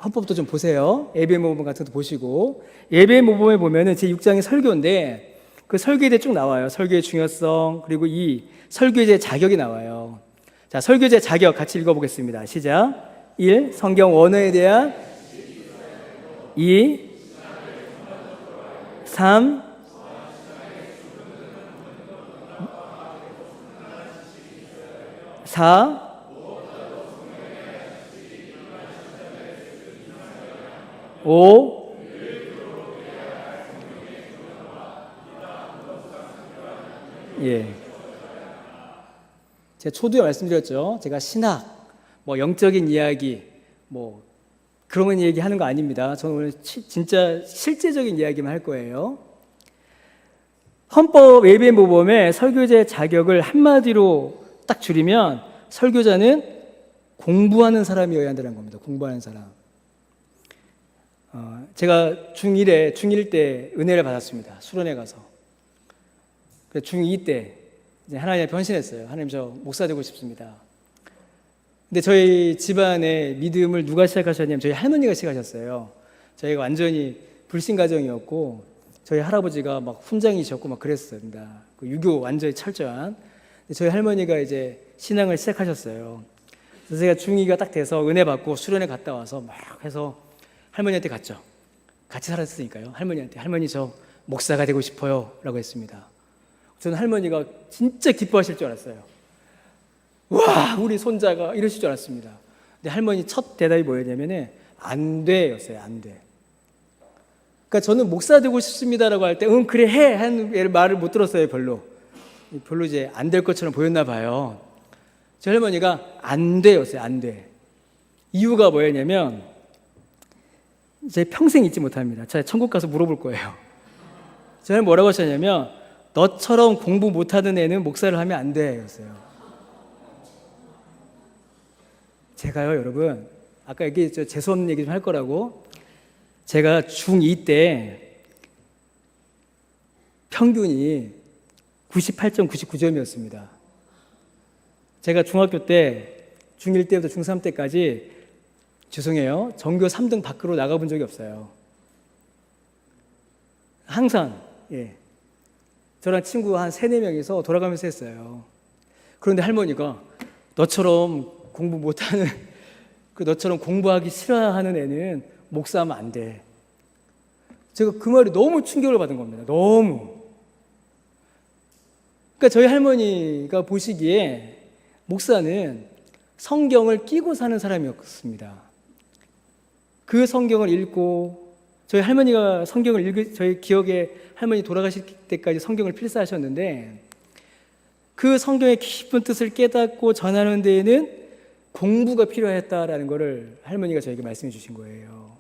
헌법도 좀 보세요. 예배 모범 같은 것도 보시고, 예배 모범에 보면은 제 6장의 설교인데 그 설교에 대해 쭉 나와요. 설교의 중요성, 그리고 이 설교의 자격이 나와요. 자, 설교제 자격 같이 읽어보겠습니다. 시작. 1. 성경 원어에 대한 2. 3. 4. 5. 제가 초두에 말씀드렸죠. 제가 신학, 영적인 이야기, 그런 얘기하는 거 아닙니다. 저는 오늘 진짜 실제적인 이야기만 할 거예요. 헌법 예배 모범의 설교제 자격을 한마디로 딱 줄이면 설교자는 공부하는 사람이어야 한다는 겁니다. 공부하는 사람. 제가 중1 때 은혜를 받았습니다. 수련회 가서. 중2 때 이제 하나님 앞에 헌신했어요. 하나님, 저 목사 되고 싶습니다. 근데 저희 집안의 믿음을 누가 시작하셨냐면 저희 할머니가 시작하셨어요. 저희가 완전히 불신 가정이었고 저희 할아버지가 막 훈장이셨고 막 그랬습니다. 유교 완전히 철저한. 저희 할머니가 이제 신앙을 시작하셨어요. 그래서 제가 중2가 딱 돼서 은혜 받고 수련회 갔다 와서 막 해서 할머니한테 갔죠. 같이 살았으니까요. 할머니 저 목사가 되고 싶어요 라고 했습니다. 저는 할머니가 진짜 기뻐하실 줄 알았어요. 와, 우리 손자가 이러실 줄 알았습니다. 근데 할머니 첫 대답이 뭐였냐면은 안 돼였어요. 안 돼. 그러니까 저는 목사 되고 싶습니다라고 할 때 그래 해 하는 말을 못 들었어요. 별로 이제 안 될 것처럼 보였나 봐요. 저 할머니가 안 돼였어요. 안 돼. 이유가 뭐였냐면 제 평생 잊지 못합니다. 제가 천국 가서 물어볼 거예요. 저는 뭐라고 하셨냐면 너처럼 공부 못하는 애는 목사를 하면 안 돼 였어요. 제가요, 여러분, 아까 얘기했죠. 재수없는 얘기 좀 할 거라고. 제가 중2 때 평균이 98.99점이었습니다. 제가 중학교 때 중1 때부터 중3 때까지 죄송해요. 전교 3등 밖으로 나가본 적이 없어요. 항상 저랑 친구 한 3, 4명이서 돌아가면서 했어요. 그런데 할머니가 너처럼 공부 못하는, 너처럼 공부하기 싫어하는 애는 목사하면 안 돼. 제가 그 말이 너무 충격을 받은 겁니다. 너무. 그러니까 저희 할머니가 보시기에 목사는 성경을 끼고 사는 사람이었습니다. 그 성경을 읽고 저희 할머니가 성경을 저희 기억에 할머니 돌아가실 때까지 성경을 필사하셨는데 그 성경의 깊은 뜻을 깨닫고 전하는 데에는 공부가 필요했다라는 것을 할머니가 저에게 말씀해 주신 거예요.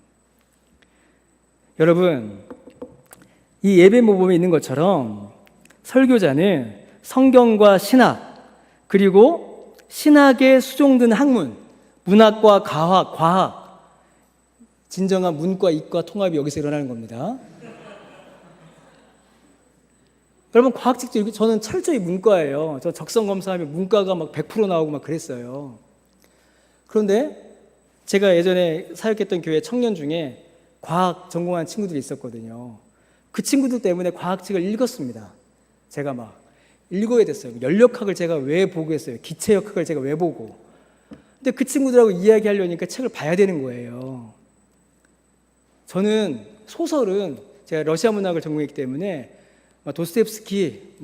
여러분, 이 예배 모범에 있는 것처럼 설교자는 성경과 신학, 그리고 신학에 수종든 학문, 문학과 과학, 진정한 문과, 이과 통합이 여기서 일어나는 겁니다. 여러분, 과학직도 저는 철저히 문과예요. 저 적성 검사하면 문과가 막 100% 나오고 막 그랬어요. 그런데 제가 예전에 사역했던 교회 청년 중에 과학 전공한 친구들이 있었거든요. 그 친구들 때문에 과학책을 읽었습니다. 제가 막 읽어야 됐어요. 연력학을 제가 왜 보고 했어요. 기체역학을 제가 왜 보고. 근데 그 친구들하고 이야기하려니까 책을 봐야 되는 거예요. 저는 소설은 제가 러시아 문학을 전공했기 때문에 도스토옙스키,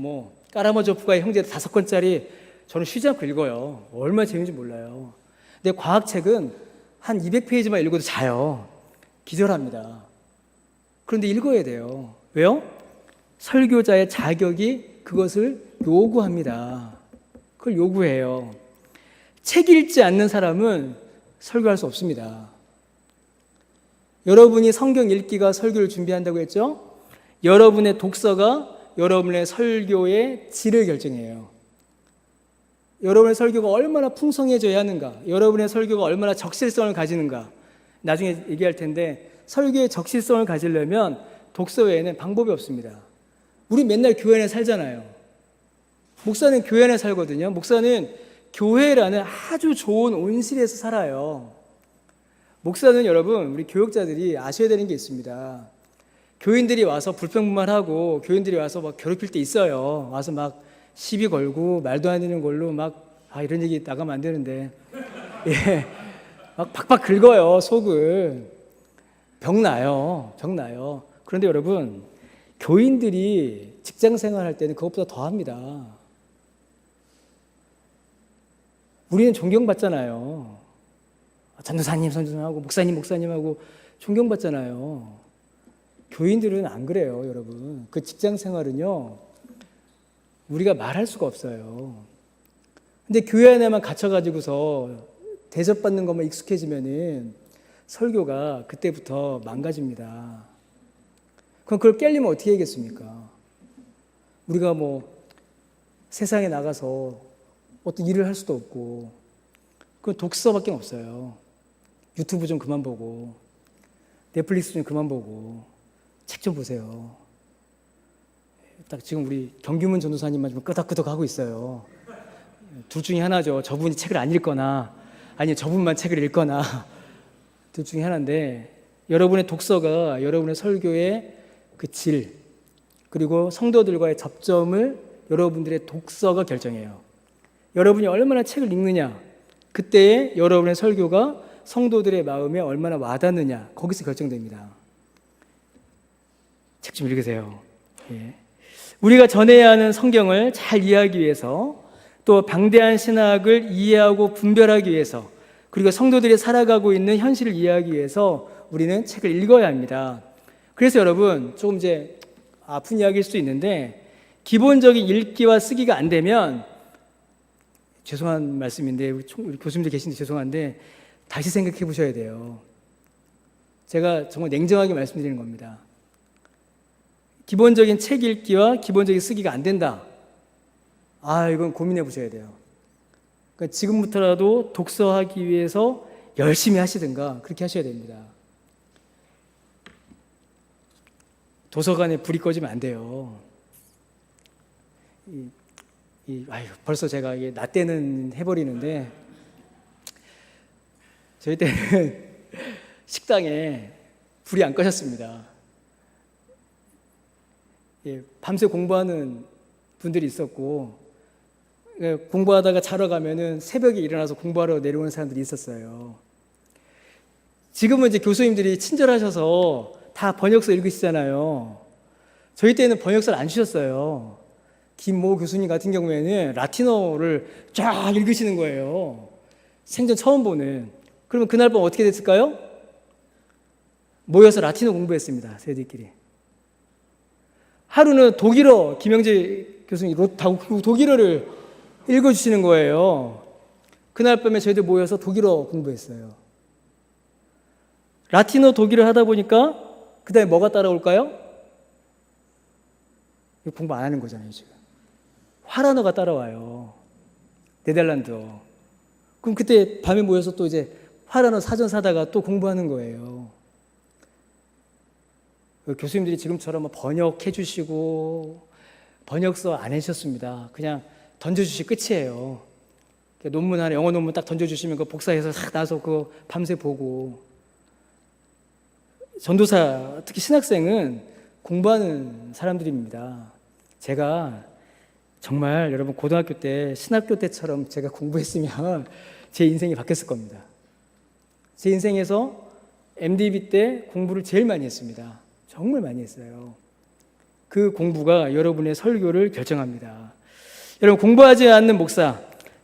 까라마조프가의 형제 5권짜리 저는 쉬지 않고 읽어요. 얼마나 재밌는지 몰라요. 근데 과학책은 한 200페이지만 읽어도 자요. 기절합니다. 그런데 읽어야 돼요. 왜요? 설교자의 자격이 그것을 요구합니다. 그걸 요구해요. 책 읽지 않는 사람은 설교할 수 없습니다. 여러분이 성경 읽기가 설교를 준비한다고 했죠? 여러분의 독서가 여러분의 설교의 질을 결정해요. 여러분의 설교가 얼마나 풍성해져야 하는가, 여러분의 설교가 얼마나 적실성을 가지는가, 나중에 얘기할 텐데 설교의 적실성을 가지려면 독서 외에는 방법이 없습니다. 우리 맨날 교회 안에 살잖아요. 목사는 교회 안에 살거든요. 목사는 교회라는 아주 좋은 온실에서 살아요. 목사는 여러분, 우리 교육자들이 아셔야 되는 게 있습니다. 교인들이 와서 불평불만하고 교인들이 와서 막 괴롭힐 때 있어요. 와서 막 시비 걸고 말도 안 되는 걸로 막 이런 얘기 나가면 안 되는데 예, 막 팍팍 긁어요. 속을. 병나요. 그런데 여러분, 교인들이 직장 생활할 때는 그것보다 더 합니다. 우리는 존경받잖아요. 전도사님, 선교사님하고 목사님하고 존경받잖아요. 교인들은 안 그래요, 여러분. 그 직장 생활은요, 우리가 말할 수가 없어요. 근데 교회 안에만 갇혀가지고서 대접받는 것만 익숙해지면은 설교가 그때부터 망가집니다. 그럼 그걸 깨려면 어떻게 해야겠습니까? 우리가 세상에 나가서 어떤 일을 할 수도 없고, 그건 독서밖에 없어요. 유튜브 좀 그만 보고, 넷플릭스 좀 그만 보고, 책 좀 보세요. 딱 지금 우리 경규문 전도사님만 좀 끄덕끄덕 하고 있어요. 둘 중에 하나죠. 저분이 책을 안 읽거나, 아니 저분만 책을 읽거나, 둘 중에 하나인데, 여러분의 독서가 여러분의 설교의 그 질, 그리고 성도들과의 접점을 여러분들의 독서가 결정해요. 여러분이 얼마나 책을 읽느냐, 그때에 여러분의 설교가 성도들의 마음에 얼마나 와닿느냐, 거기서 결정됩니다. 책 좀 읽으세요. 예. 우리가 전해야 하는 성경을 잘 이해하기 위해서, 또 방대한 신학을 이해하고 분별하기 위해서, 그리고 성도들이 살아가고 있는 현실을 이해하기 위해서 우리는 책을 읽어야 합니다. 그래서 여러분, 조금 이제 아픈 이야기일 수도 있는데, 기본적인 읽기와 쓰기가 안 되면, 죄송한 말씀인데 우리 교수님들 계신데 죄송한데 다시 생각해 보셔야 돼요. 제가 정말 냉정하게 말씀드리는 겁니다. 기본적인 책 읽기와 기본적인 쓰기가 안 된다. 이건 고민해 보셔야 돼요. 그러니까 지금부터라도 독서하기 위해서 열심히 하시든가 그렇게 하셔야 됩니다. 도서관에 불이 꺼지면 안 돼요. 벌써 제가 이게 나 때는 해버리는데, 저희 때는 식당에 불이 안 꺼졌습니다. 밤새 공부하는 분들이 있었고, 공부하다가 자러 가면은 새벽에 일어나서 공부하러 내려오는 사람들이 있었어요. 지금은 이제 교수님들이 친절하셔서 다 번역서 읽으시잖아요. 저희 때는 번역서를 안 주셨어요. 김모 교수님 같은 경우에는 라틴어를 쫙 읽으시는 거예요. 생전 처음 보는. 그러면 그날 밤 어떻게 됐을까요? 모여서 라틴어 공부했습니다. 저희들끼리. 하루는 독일어, 김영재 교수님 독일어를 읽어주시는 거예요. 그날 밤에 저희들 모여서 독일어 공부했어요. 라틴어, 독일어 하다 보니까 그 다음에 뭐가 따라올까요? 공부 안 하는 거잖아요, 지금. 화란어가 따라와요. 네덜란드어. 그럼 그때 밤에 모여서 또 이제 화란어 사전 사다가 또 공부하는 거예요. 교수님들이 지금처럼 번역해 주시고 번역서 안 해주셨습니다. 그냥 던져주시 끝이에요. 논문 하나, 영어 논문 딱 던져주시면 그 복사해서 싹 나서 그 밤새 보고. 전도사, 특히 신학생은 공부하는 사람들입니다. 제가 정말 여러분 고등학교 때 신학교 때처럼 제가 공부했으면 제 인생이 바뀌었을 겁니다. 제 인생에서 MDB 때 공부를 제일 많이 했습니다. 정말 많이 했어요. 그 공부가 여러분의 설교를 결정합니다. 여러분, 공부하지 않는 목사,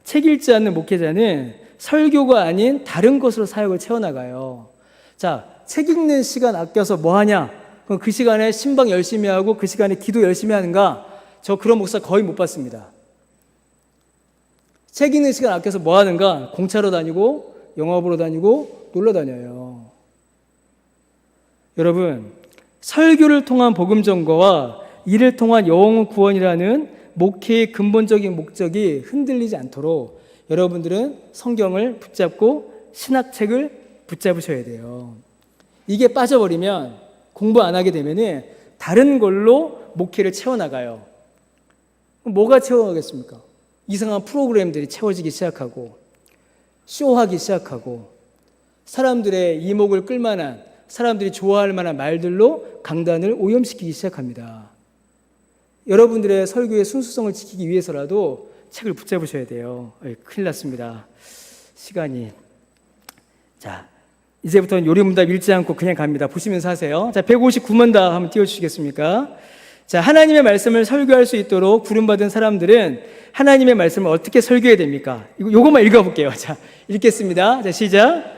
책 읽지 않는 목회자는 설교가 아닌 다른 것으로 사역을 채워나가요. 자, 책 읽는 시간 아껴서 뭐 하냐? 그럼 그 시간에 신방 열심히 하고 그 시간에 기도 열심히 하는가? 저 그런 목사 거의 못 봤습니다. 책 읽는 시간 아껴서 뭐 하는가? 공차로 다니고 영화 보러 다니고 놀러 다녀요. 여러분, 설교를 통한 복음 전거와 이를 통한 영혼 구원이라는 목회의 근본적인 목적이 흔들리지 않도록 여러분들은 성경을 붙잡고 신학책을 붙잡으셔야 돼요. 이게 빠져버리면 공부 안 하게 되면 다른 걸로 목회를 채워나가요. 뭐가 채워가겠습니까? 이상한 프로그램들이 채워지기 시작하고 쇼하기 시작하고 사람들의 이목을 끌만한 사람들이 좋아할 만한 말들로 강단을 오염시키기 시작합니다. 여러분들의 설교의 순수성을 지키기 위해서라도 책을 붙잡으셔야 돼요. 큰일 났습니다. 시간이. 자, 이제부터는 요리문답 읽지 않고 그냥 갑니다. 보시면서 하세요. 자, 159문답 한번 띄워주시겠습니까? 자, 하나님의 말씀을 설교할 수 있도록 부름받은 사람들은 하나님의 말씀을 어떻게 설교해야 됩니까? 요것만 읽어볼게요. 자, 읽겠습니다. 자, 시작.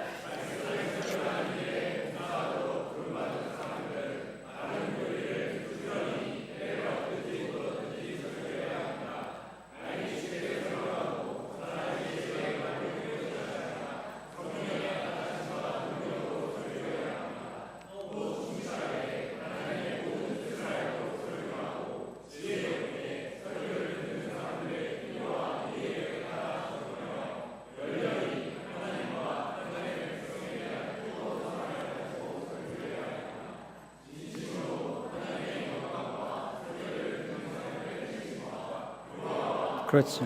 그렇죠.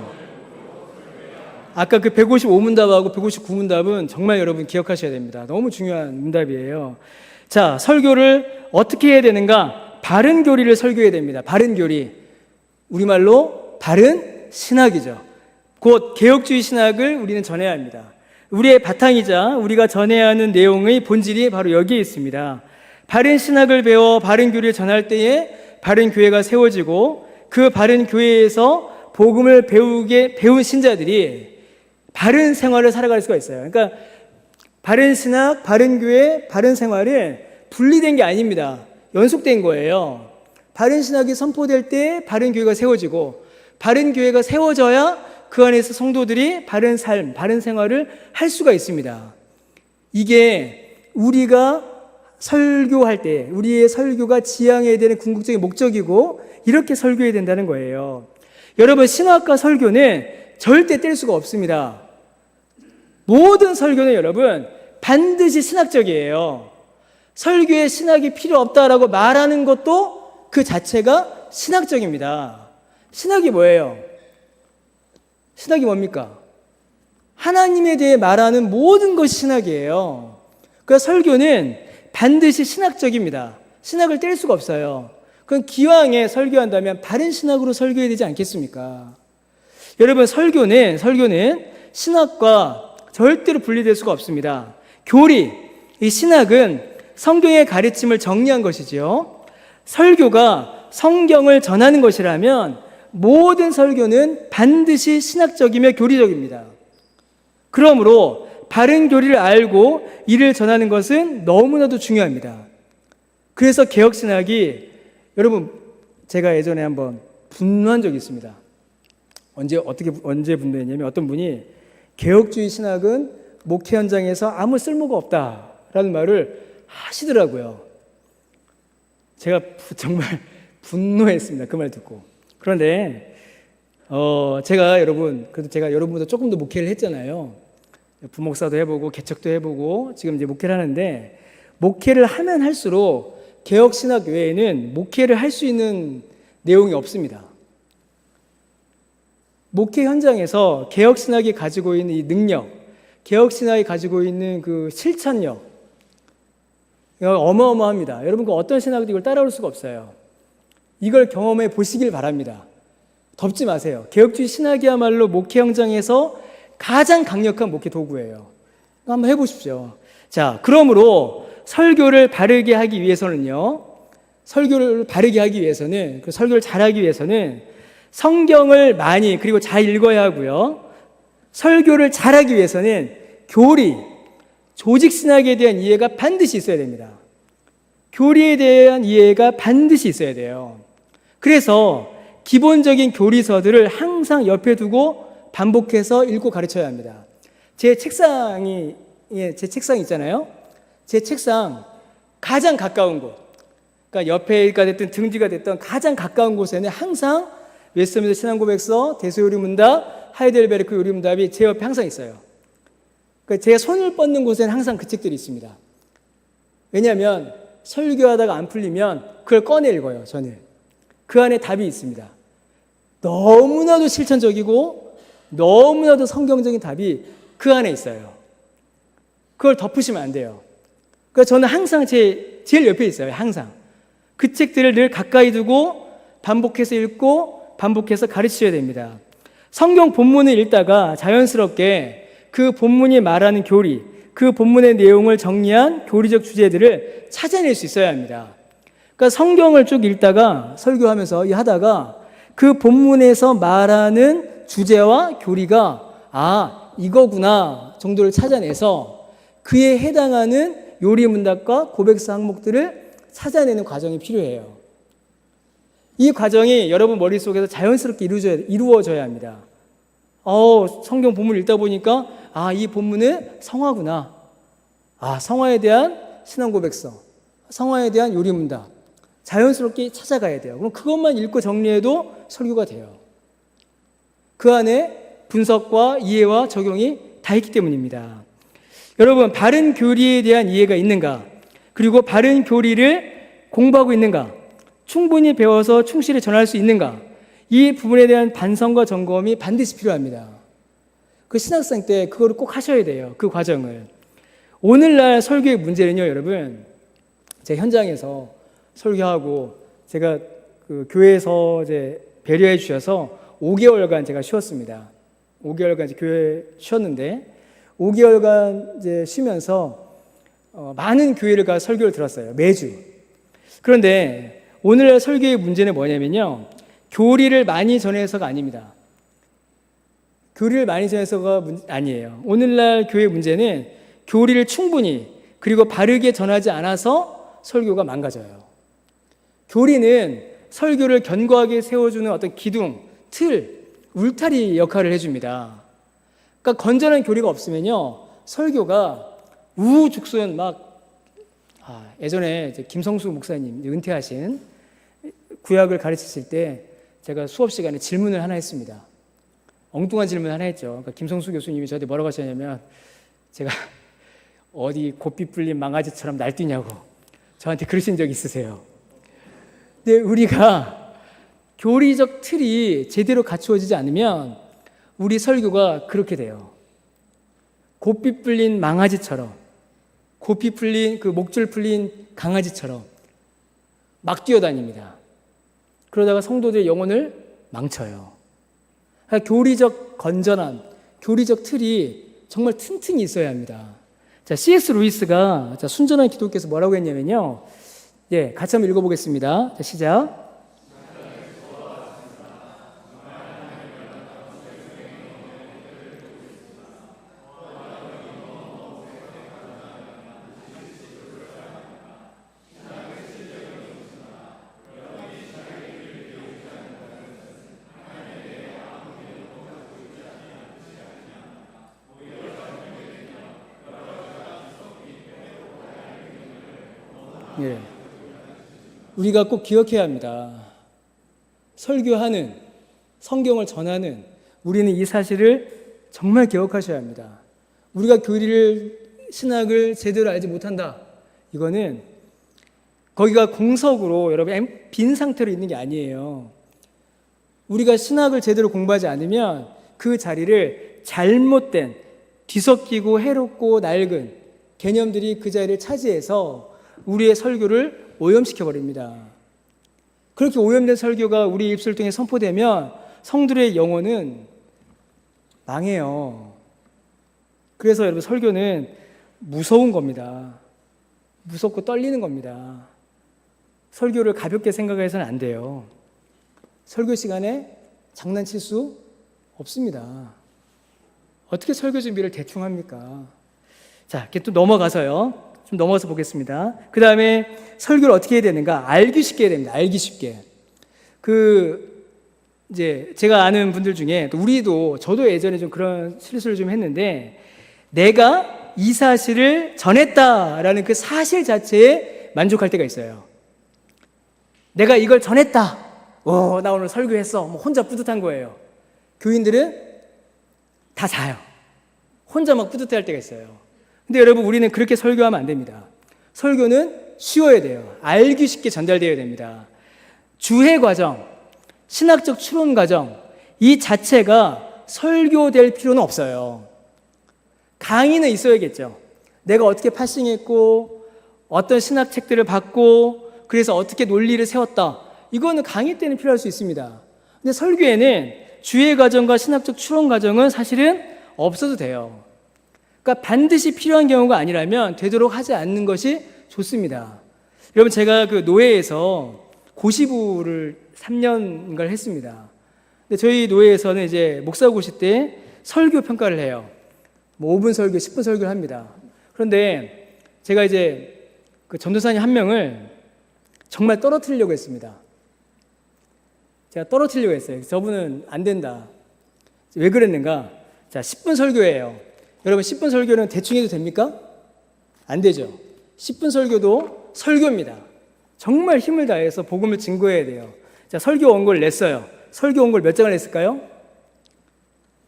아까 그 155문답하고 159문답은 정말 여러분 기억하셔야 됩니다. 너무 중요한 문답이에요. 자, 설교를 어떻게 해야 되는가? 바른 교리를 설교해야 됩니다. 바른 교리. 우리말로 바른 신학이죠. 곧 개혁주의 신학을 우리는 전해야 합니다. 우리의 바탕이자 우리가 전해야 하는 내용의 본질이 바로 여기에 있습니다. 바른 신학을 배워 바른 교리를 전할 때에 바른 교회가 세워지고 그 바른 교회에서 복음을 배운 신자들이 바른 생활을 살아갈 수가 있어요. 그러니까 바른 신학, 바른 교회, 바른 생활이 분리된 게 아닙니다. 연속된 거예요. 바른 신학이 선포될 때 바른 교회가 세워지고 바른 교회가 세워져야 그 안에서 성도들이 바른 삶, 바른 생활을 할 수가 있습니다. 이게 우리가 설교할 때 우리의 설교가 지향해야 되는 궁극적인 목적이고 이렇게 설교해야 된다는 거예요. 여러분, 신학과 설교는 절대 뗄 수가 없습니다. 모든 설교는 여러분 반드시 신학적이에요. 설교에 신학이 필요 없다라고 말하는 것도 그 자체가 신학적입니다. 신학이 뭐예요? 신학이 뭡니까? 하나님에 대해 말하는 모든 것이 신학이에요. 그래서 설교는 반드시 신학적입니다. 신학을 뗄 수가 없어요. 그럼 기왕에 설교한다면 바른 신학으로 설교해야 되지 않겠습니까? 여러분, 설교는 신학과 절대로 분리될 수가 없습니다. 교리, 이 신학은 성경의 가르침을 정리한 것이지요. 설교가 성경을 전하는 것이라면 모든 설교는 반드시 신학적이며 교리적입니다. 그러므로 바른 교리를 알고 이를 전하는 것은 너무나도 중요합니다. 그래서 개혁신학이 여러분, 제가 예전에 한번 분노한 적이 있습니다. 언제 분노했냐면 어떤 분이 개혁주의 신학은 목회 현장에서 아무 쓸모가 없다라는 말을 하시더라고요. 제가 정말 분노했습니다. 그 말 듣고. 그런데 제가 여러분보다 조금 더 목회를 했잖아요. 부목사도 해보고 개척도 해보고 지금 이제 목회를 하는데 목회를 하면 할수록 개혁신학 외에는 목회를 할 수 있는 내용이 없습니다. 목회 현장에서 개혁신학이 가지고 있는 이 능력, 개혁신학이 가지고 있는 그 실천력, 어마어마합니다. 여러분, 그 어떤 신학도 이걸 따라올 수가 없어요. 이걸 경험해 보시길 바랍니다. 덮지 마세요. 개혁주의 신학이야말로 목회 현장에서 가장 강력한 목회 도구예요. 한번 해보십시오. 자, 그러므로 설교를 바르게 하기 위해서는요, 설교를 잘하기 위해서는 성경을 많이 그리고 잘 읽어야 하고요. 설교를 잘하기 위해서는 교리, 조직신학에 대한 이해가 반드시 있어야 됩니다. 교리에 대한 이해가 반드시 있어야 돼요. 그래서 기본적인 교리서들을 항상 옆에 두고 반복해서 읽고 가르쳐야 합니다. 제 책상 있잖아요. 제 책상 가장 가까운 곳, 그러니까 옆에가 됐든 등 뒤가 됐든 가장 가까운 곳에는 항상 웨스트민스터 신앙고백서, 대소요리문답, 하이델베르크 요리문답이 제 옆에 항상 있어요. 그러니까 제 손을 뻗는 곳에는 항상 그 책들이 있습니다. 왜냐하면 설교하다가 안 풀리면 그걸 꺼내 읽어요. 저는 그 안에 답이 있습니다. 너무나도 실천적이고 너무나도 성경적인 답이 그 안에 있어요. 그걸 덮으시면 안 돼요. 그러니까 저는 항상 제일 옆에 있어요. 항상 그 책들을 늘 가까이 두고 반복해서 읽고 반복해서 가르쳐야 됩니다. 성경 본문을 읽다가 자연스럽게 그 본문이 말하는 교리, 그 본문의 내용을 정리한 교리적 주제들을 찾아낼 수 있어야 합니다. 그러니까 성경을 쭉 읽다가 설교하면서 하다가 그 본문에서 말하는 주제와 교리가 이거구나 정도를 찾아내서 그에 해당하는 요리문답과 고백서 항목들을 찾아내는 과정이 필요해요. 이 과정이 여러분 머릿속에서 자연스럽게 이루어져야 합니다. 성경 본문을 읽다 보니까 이 본문은 성화구나. 성화에 대한 신앙고백서, 성화에 대한 요리문답 자연스럽게 찾아가야 돼요. 그럼 그것만 읽고 정리해도 설교가 돼요. 그 안에 분석과 이해와 적용이 다 있기 때문입니다. 여러분, 바른 교리에 대한 이해가 있는가? 그리고 바른 교리를 공부하고 있는가? 충분히 배워서 충실히 전할 수 있는가? 이 부분에 대한 반성과 점검이 반드시 필요합니다. 그 신학생 때 그거를 꼭 하셔야 돼요. 그 과정을. 오늘날 설교의 문제는요, 여러분. 제 현장에서 설교하고 제가 그 교회에서 이제 배려해 주셔서 5개월간 제가 쉬었습니다. 5개월간 이제 교회 쉬었는데 5개월간 이제 쉬면서 많은 교회를 가서 설교를 들었어요. 매주. 그런데 오늘날 설교의 문제는 뭐냐면요. 교리를 많이 전해서가 아닙니다. 교리를 많이 전해서가 아니에요. 오늘날 교회 문제는 교리를 충분히 그리고 바르게 전하지 않아서 설교가 망가져요. 교리는 설교를 견고하게 세워주는 어떤 기둥, 틀, 울타리 역할을 해줍니다. 그러니까 건전한 교리가 없으면요, 설교가 우후죽순 예전에 김성수 목사님 은퇴하신 구약을 가르치실 때 제가 수업 시간에 질문을 하나 했습니다. 엉뚱한 질문 하나 했죠. 그러니까 김성수 교수님이 저한테 뭐라고 하셨냐면 제가 어디 고삐 뿔린 망아지처럼 날뛰냐고 저한테 그러신 적 있으세요. 근데 우리가 교리적 틀이 제대로 갖추어지지 않으면 우리 설교가 그렇게 돼요. 고삐 풀린 망아지처럼, 고삐 풀린 그 목줄 풀린 강아지처럼 막 뛰어다닙니다. 그러다가 성도들의 영혼을 망쳐요. 그러니까 교리적 건전함, 교리적 틀이 정말 튼튼히 있어야 합니다. 자, C.S. 루이스가 순전한 기독교에서 뭐라고 했냐면요. 같이 한번 읽어보겠습니다. 자, 시작. 우리가 꼭 기억해야 합니다. 설교하는, 성경을 전하는 우리는 이 사실을 정말 기억하셔야 합니다. 우리가 교리를, 신학을 제대로 알지 못한다. 이거는 거기가 공석으로 여러분 빈 상태로 있는 게 아니에요. 우리가 신학을 제대로 공부하지 않으면 그 자리를 잘못된, 뒤섞이고 해롭고 낡은 개념들이 그 자리를 차지해서 우리의 설교를 오염시켜버립니다. 그렇게 오염된 설교가 우리 입술을 통해 선포되면 성도의 영혼은 망해요. 그래서 여러분 설교는 무서운 겁니다. 무섭고 떨리는 겁니다. 설교를 가볍게 생각해서는 안 돼요. 설교 시간에 장난칠 수 없습니다. 어떻게 설교 준비를 대충 합니까? 자, 이렇게 또 넘어가서요. 좀 넘어가서 보겠습니다. 그 다음에 설교를 어떻게 해야 되는가? 알기 쉽게 해야 됩니다. 알기 쉽게. 이제 제가 아는 분들 중에 또 우리도 저도 예전에 좀 그런 실수를 좀 했는데 내가 이 사실을 전했다라는 그 사실 자체에 만족할 때가 있어요. 내가 이걸 전했다. 나 오늘 설교했어. 뭐 혼자 뿌듯한 거예요. 교인들은 다 자요. 혼자 막 뿌듯해할 때가 있어요. 근데 여러분 우리는 그렇게 설교하면 안 됩니다. 설교는 쉬워야 돼요. 알기 쉽게 전달되어야 됩니다. 주해 과정, 신학적 추론 과정 이 자체가 설교될 필요는 없어요. 강의는 있어야겠죠. 내가 어떻게 파싱했고 어떤 신학책들을 봤고 그래서 어떻게 논리를 세웠다. 이거는 강의 때는 필요할 수 있습니다. 근데 설교에는 주해 과정과 신학적 추론 과정은 사실은 없어도 돼요. 그러니까 반드시 필요한 경우가 아니라면 되도록 하지 않는 것이 좋습니다. 여러분 제가 그 노예에서 고시부를 3년인가를 했습니다. 근데 저희 노예에서는 이제 목사고시 때 설교 평가를 해요. 뭐 5분 설교, 10분 설교를 합니다. 그런데 제가 이제 그 전도사님 한 명을 정말 떨어뜨리려고 했습니다. 제가 떨어뜨리려고 했어요. 저분은 안 된다. 왜 그랬는가? 자, 10분 설교예요. 여러분 10분 설교는 대충 해도 됩니까? 안 되죠. 10분 설교도 설교입니다. 정말 힘을 다해서 복음을 증거해야 돼요. 자, 설교 원고를 냈어요. 설교 원고를 몇 장을 냈을까요?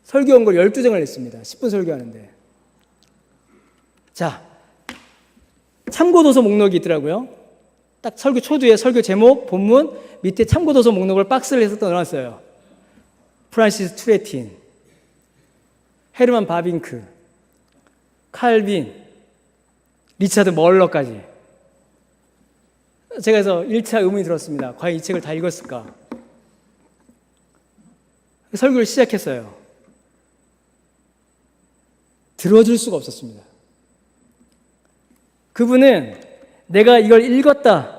설교 원고를 12장을 냈습니다. 10분 설교하는데. 자, 참고도서 목록이 있더라고요. 딱 설교 초두에 설교 제목, 본문, 밑에 참고도서 목록을 박스를 해서 넣어놨어요. 프란시스 투레틴, 헤르만 바빙크, 칼빈, 리차드 멀러까지. 제가 그래서 1차 의문이 들었습니다. 과연 이 책을 다 읽었을까? 설교를 시작했어요. 들어줄 수가 없었습니다. 그분은 내가 이걸 읽었다,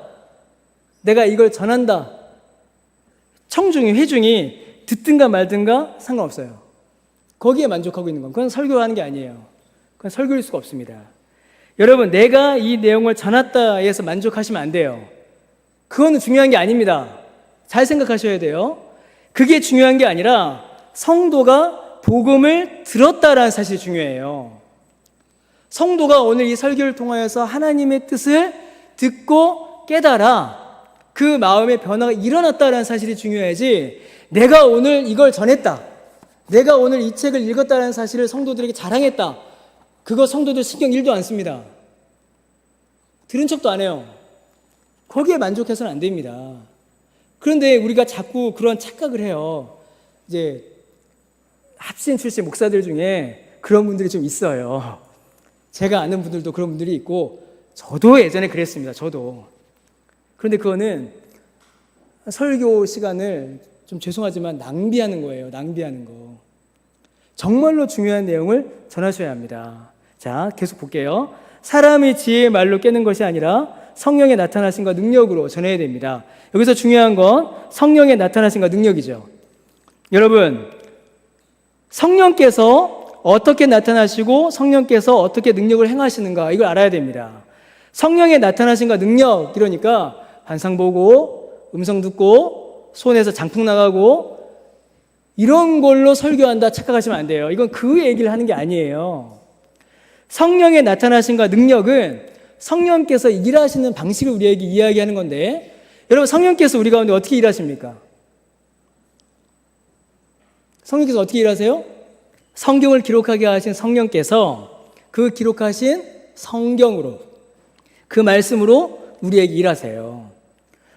내가 이걸 전한다, 청중이, 회중이 듣든가 말든가 상관없어요. 거기에 만족하고 있는 건 그건 설교하는 게 아니에요. 그건 설교일 수가 없습니다. 여러분, 내가 이 내용을 전했다 해서 만족하시면 안 돼요. 그거는 중요한 게 아닙니다. 잘 생각하셔야 돼요. 그게 중요한 게 아니라 성도가 복음을 들었다라는 사실이 중요해요. 성도가 오늘 이 설교를 통하여서 하나님의 뜻을 듣고 깨달아 그 마음의 변화가 일어났다라는 사실이 중요하지, 내가 오늘 이걸 전했다, 내가 오늘 이 책을 읽었다는 사실을 성도들에게 자랑했다, 그거 성도들 신경 1도 안 씁니다. 들은 척도 안 해요. 거기에 만족해서는 안 됩니다. 그런데 우리가 자꾸 그런 착각을 해요. 이제 합신 출신 목사들 중에 그런 분들이 좀 있어요. 제가 아는 분들도 그런 분들이 있고 저도 예전에 그랬습니다. 저도. 그런데 그거는 설교 시간을 좀 죄송하지만 낭비하는 거예요. 낭비하는 거. 정말로 중요한 내용을 전하셔야 합니다. 자, 계속 볼게요. 사람의 지혜의 말로 깨는 것이 아니라 성령의 나타나심과 능력으로 전해야 됩니다. 여기서 중요한 건 성령의 나타나심과 능력이죠. 여러분, 성령께서 어떻게 나타나시고 성령께서 어떻게 능력을 행하시는가, 이걸 알아야 됩니다. 성령의 나타나심과 능력, 이러니까 환상 보고 음성 듣고 손에서 장풍 나가고 이런 걸로 설교한다 착각하시면 안 돼요. 이건 그 얘기를 하는 게 아니에요. 성령의 나타나심과 능력은 성령께서 일하시는 방식을 우리에게 이야기하는 건데, 여러분, 성령께서 우리 가운데 어떻게 일하십니까? 성령께서 어떻게 일하세요? 성경을 기록하게 하신 성령께서 그 기록하신 성경으로, 그 말씀으로 우리에게 일하세요.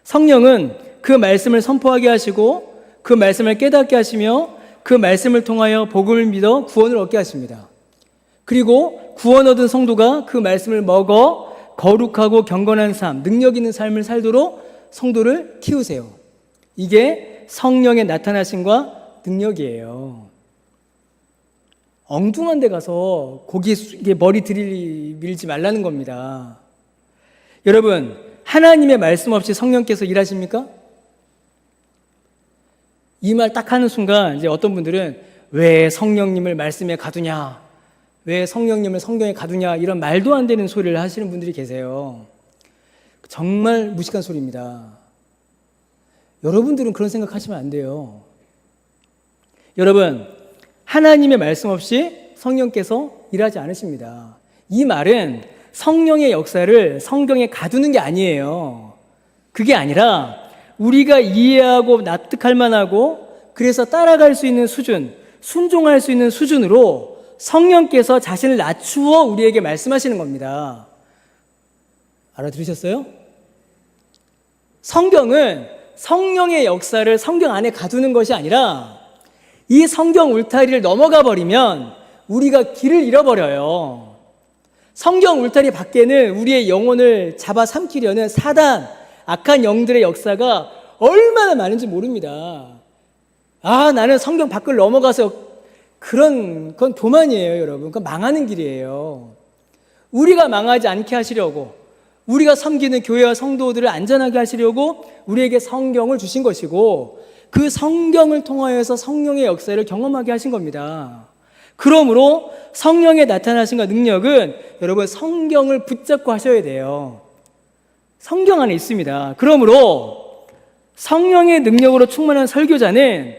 성령은 그 말씀을 선포하게 하시고 그 말씀을 깨닫게 하시며 그 말씀을 통하여 복음을 믿어 구원을 얻게 하십니다. 그리고 구원 얻은 성도가 그 말씀을 먹어 거룩하고 경건한 삶, 능력 있는 삶을 살도록 성도를 키우세요. 이게 성령의 나타나심과 능력이에요. 엉뚱한 데 가서 거기에 머리 들이밀지 말라는 겁니다. 여러분, 하나님의 말씀 없이 성령께서 일하십니까? 이 말 딱 하는 순간 이제 어떤 분들은 왜 성령님을 말씀에 가두냐, 왜 성령님을 성경에 가두냐, 이런 말도 안 되는 소리를 하시는 분들이 계세요. 정말 무식한 소리입니다. 여러분들은 그런 생각하시면 안 돼요. 여러분, 하나님의 말씀 없이 성령께서 일하지 않으십니다. 이 말은 성령의 역사를 성경에 가두는 게 아니에요. 그게 아니라 우리가 이해하고 납득할 만하고 그래서 따라갈 수 있는 수준, 순종할 수 있는 수준으로 성령께서 자신을 낮추어 우리에게 말씀하시는 겁니다. 알아들으셨어요? 성경은 성령의 역사를 성경 안에 가두는 것이 아니라 이 성경 울타리를 넘어가 버리면 우리가 길을 잃어버려요. 성경 울타리 밖에는 우리의 영혼을 잡아삼키려는 사단, 악한 영들의 역사가 얼마나 많은지 모릅니다. 나는 성경 밖을 넘어가서 그건 교만이에요, 여러분. 그건 망하는 길이에요. 우리가 망하지 않게 하시려고, 우리가 섬기는 교회와 성도들을 안전하게 하시려고 우리에게 성경을 주신 것이고, 그 성경을 통하여서 성령의 역사를 경험하게 하신 겁니다. 그러므로 성령의 나타나심과 능력은 여러분 성경을 붙잡고 하셔야 돼요. 성경 안에 있습니다. 그러므로 성령의 능력으로 충만한 설교자는,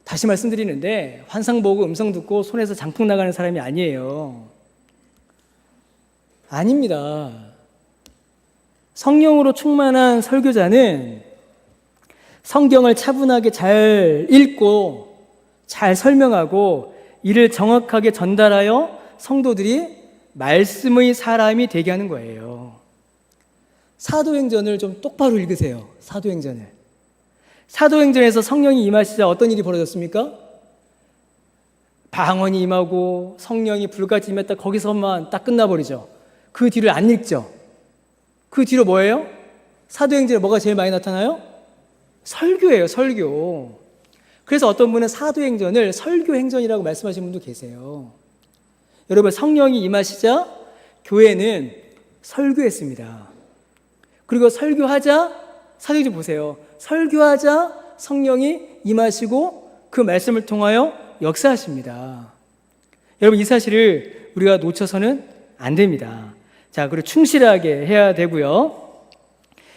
다시 말씀드리는데, 환상 보고 음성 듣고 손에서 장풍 나가는 사람이 아니에요. 아닙니다. 성령으로 충만한 설교자는 성경을 차분하게 잘 읽고 잘 설명하고 이를 정확하게 전달하여 성도들이 말씀의 사람이 되게 하는 거예요. 사도행전을 좀 똑바로 읽으세요. 사도행전에서 성령이 임하시자 어떤 일이 벌어졌습니까? 방언이 임하고 성령이 불같이 임했다, 거기서만 딱 끝나버리죠. 그 뒤를 안 읽죠. 그 뒤로 뭐예요? 사도행전에 뭐가 제일 많이 나타나요? 설교예요, 설교. 그래서 어떤 분은 사도행전을 설교행전이라고 말씀하시는 분도 계세요. 여러분, 성령이 임하시자 교회는 설교했습니다. 그리고 설교하자, 사도행전 보세요. 설교하자 성령이 임하시고 그 말씀을 통하여 역사하십니다. 여러분, 이 사실을 우리가 놓쳐서는 안 됩니다. 자, 그리고 충실하게 해야 되고요.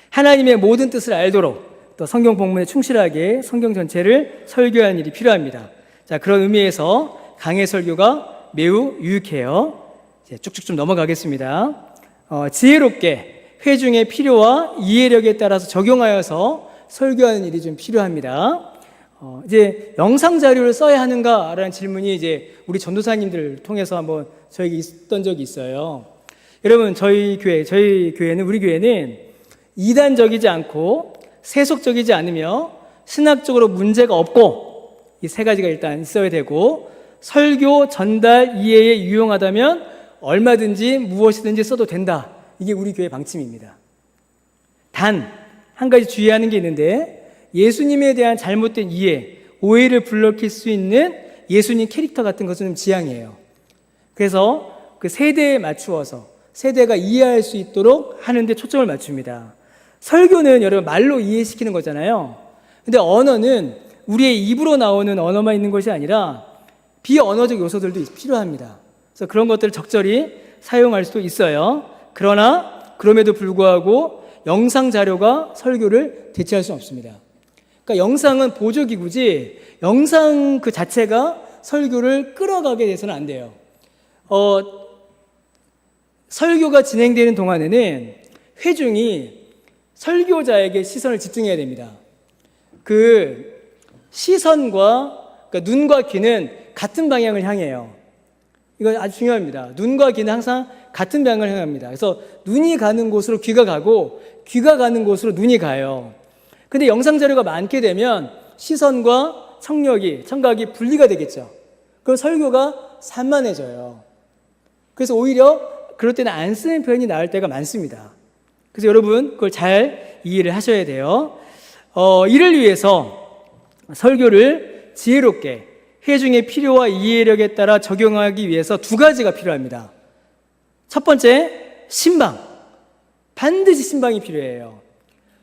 하나님의 모든 뜻을 알도록 또 성경 본문에 충실하게 성경 전체를 설교하는 일이 필요합니다. 자, 그런 의미에서 강해 설교가 매우 유익해요. 이제 쭉쭉 좀 넘어가겠습니다. 지혜롭게 회중의 필요와 이해력에 따라서 적용하여서 설교하는 일이 좀 필요합니다. 이제 영상 자료를 써야 하는가라는 질문이 이제 우리 전도사님들 통해서 한번 저에게 있던 적이 있어요. 여러분, 우리 교회는 이단적이지 않고 세속적이지 않으며 신학적으로 문제가 없고, 이 세 가지가 일단 있어야 되고, 설교, 전달, 이해에 유용하다면 얼마든지 무엇이든지 써도 된다. 이게 우리 교회 방침입니다. 단, 한 가지 주의하는 게 있는데, 예수님에 대한 잘못된 이해, 오해를 불러일으킬 수 있는 예수님 캐릭터 같은 것은 지양이에요. 그래서 그 세대에 맞추어서 세대가 이해할 수 있도록 하는 데 초점을 맞춥니다. 설교는 여러분 말로 이해시키는 거잖아요. 근데 언어는 우리의 입으로 나오는 언어만 있는 것이 아니라 비언어적 요소들도 필요합니다. 그래서 그런 것들을 적절히 사용할 수도 있어요. 그럼에도 불구하고 영상 자료가 설교를 대체할 수는 없습니다. 그러니까 영상은 보조기구지 영상 그 자체가 설교를 끌어가게 돼서는 안 돼요. 설교가 진행되는 동안에는 회중이 설교자에게 시선을 집중해야 됩니다. 그 시선과, 그러니까 눈과 귀는 같은 방향을 향해요. 이거 아주 중요합니다. 눈과 귀는 항상 같은 방향을 향합니다. 그래서 눈이 가는 곳으로 귀가 가고 귀가 가는 곳으로 눈이 가요. 근데 영상 자료가 많게 되면 시선과 청각이 분리가 되겠죠. 그럼 설교가 산만해져요. 그래서 오히려 그럴 때는 안 쓰는 표현이 나을 때가 많습니다. 그래서 여러분 그걸 잘 이해를 하셔야 돼요. 이를 위해서 설교를 지혜롭게 회중의 필요와 이해력에 따라 적용하기 위해서 두 가지가 필요합니다. 첫 번째, 신방. 반드시 신방이 필요해요.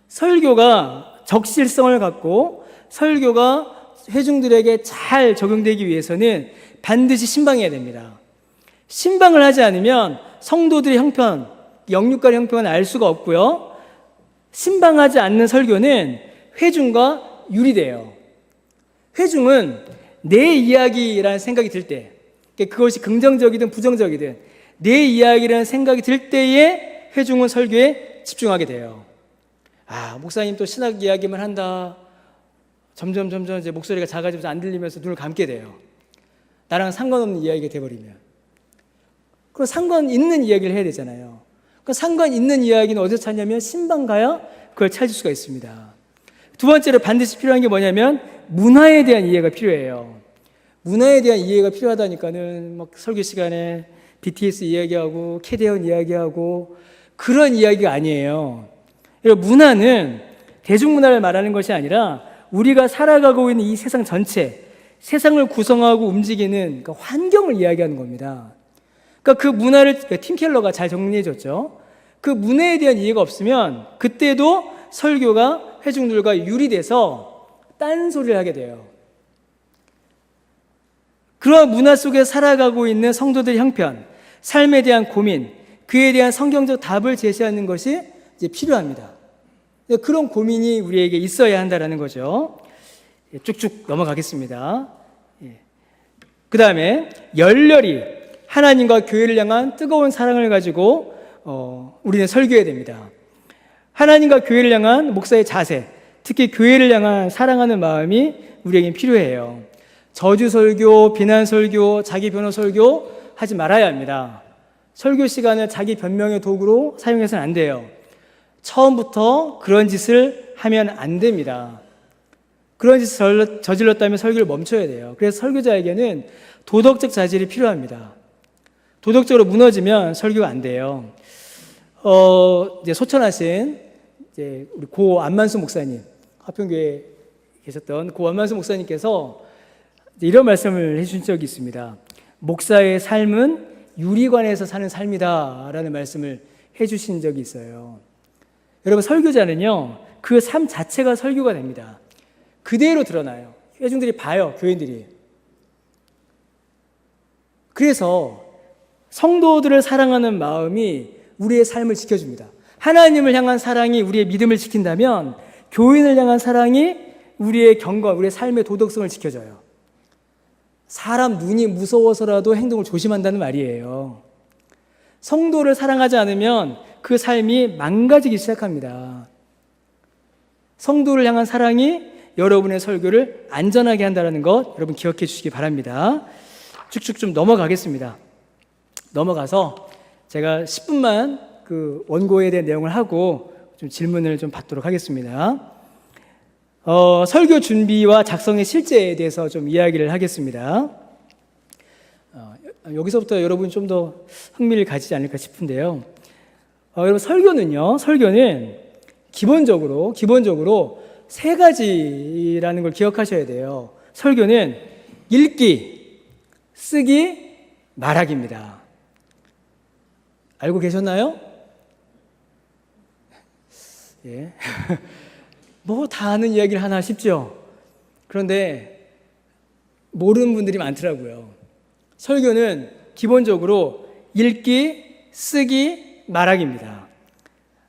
설교가 적실성을 갖고 설교가 회중들에게 잘 적용되기 위해서는 반드시 신방해야 됩니다. 신방을 하지 않으면 성도들의 형편, 영육간의 형편을 알 수가 없고요. 신방하지 않는 설교는 회중과 유리돼요. 회중은 내 이야기라는 생각이 들 때, 그것이 긍정적이든 부정적이든 내 이야기라는 생각이 들 때에 회중은 설교에 집중하게 돼요. 목사님 또 신학 이야기만 한다. 점점 이제 목소리가 작아지면서 안 들리면서 눈을 감게 돼요. 나랑 상관없는 이야기가 돼버리면. 그럼 상관 있는 이야기를 해야 되잖아요. 그 상관 있는 이야기는 어디서 찾냐면 신방 가야 그걸 찾을 수가 있습니다. 두 번째로 반드시 필요한 게 뭐냐면 문화에 대한 이해가 필요해요. 문화에 대한 이해가 필요하다니까는 막 설교 시간에 BTS 이야기하고 캐대언 이야기하고 그런 이야기가 아니에요. 문화는 대중문화를 말하는 것이 아니라 우리가 살아가고 있는 이 세상 전체, 세상을 구성하고 움직이는 그 환경을 이야기하는 겁니다. 그러니까 그 문화를 팀 켈러가 잘 정리해 줬죠. 그 문화에 대한 이해가 없으면 그때도 설교가 회중들과 유리돼서 딴소리를 하게 돼요. 그러한 문화 속에 살아가고 있는 성도들의 형편, 삶에 대한 고민, 그에 대한 성경적 답을 제시하는 것이 이제 필요합니다. 그런 고민이 우리에게 있어야 한다는 거죠. 쭉쭉 넘어가겠습니다. 그 다음에 열렬히 하나님과 교회를 향한 뜨거운 사랑을 가지고 우리는 설교해야 됩니다. 하나님과 교회를 향한 목사의 자세, 특히 교회를 향한 사랑하는 마음이 우리에게 필요해요. 저주 설교, 비난 설교, 자기 변호 설교 하지 말아야 합니다. 설교 시간을 자기 변명의 도구로 사용해서는 안 돼요. 처음부터 그런 짓을 하면 안 됩니다. 그런 짓을 저질렀다면 설교를 멈춰야 돼요. 그래서 설교자에게는 도덕적 자질이 필요합니다. 도덕적으로 무너지면 설교가 안 돼요. 이제 소천하신 이제 우리 고 안만수 목사님, 화평교회에 계셨던 고 안만수 목사님께서 이런 말씀을 해주신 적이 있습니다. 목사의 삶은 유리관에서 사는 삶이다라는 말씀을 해주신 적이 있어요. 여러분, 설교자는요, 그 삶 자체가 설교가 됩니다. 그대로 드러나요. 회중들이 봐요, 교인들이. 그래서 성도들을 사랑하는 마음이 우리의 삶을 지켜줍니다. 하나님을 향한 사랑이 우리의 믿음을 지킨다면 교인을 향한 사랑이 우리의 경건, 우리의 삶의 도덕성을 지켜줘요. 사람 눈이 무서워서라도 행동을 조심한다는 말이에요. 성도를 사랑하지 않으면 그 삶이 망가지기 시작합니다. 성도를 향한 사랑이 여러분의 설교를 안전하게 한다는 것 여러분 기억해 주시기 바랍니다. 쭉쭉 좀 넘어가겠습니다. 넘어가서 제가 10분만 그 원고에 대한 내용을 하고 좀 질문을 좀 받도록 하겠습니다. 설교 준비와 작성의 실제에 대해서 좀 이야기를 하겠습니다. 여기서부터 여러분 좀 더 흥미를 가지지 않을까 싶은데요. 여러분, 설교는 기본적으로 세 가지라는 걸 기억하셔야 돼요. 설교는 읽기, 쓰기, 말하기입니다. 알고 계셨나요? 예. 뭐 다 아는 이야기를 하나 싶죠? 그런데 모르는 분들이 많더라고요. 설교는 기본적으로 읽기, 쓰기, 말하기입니다.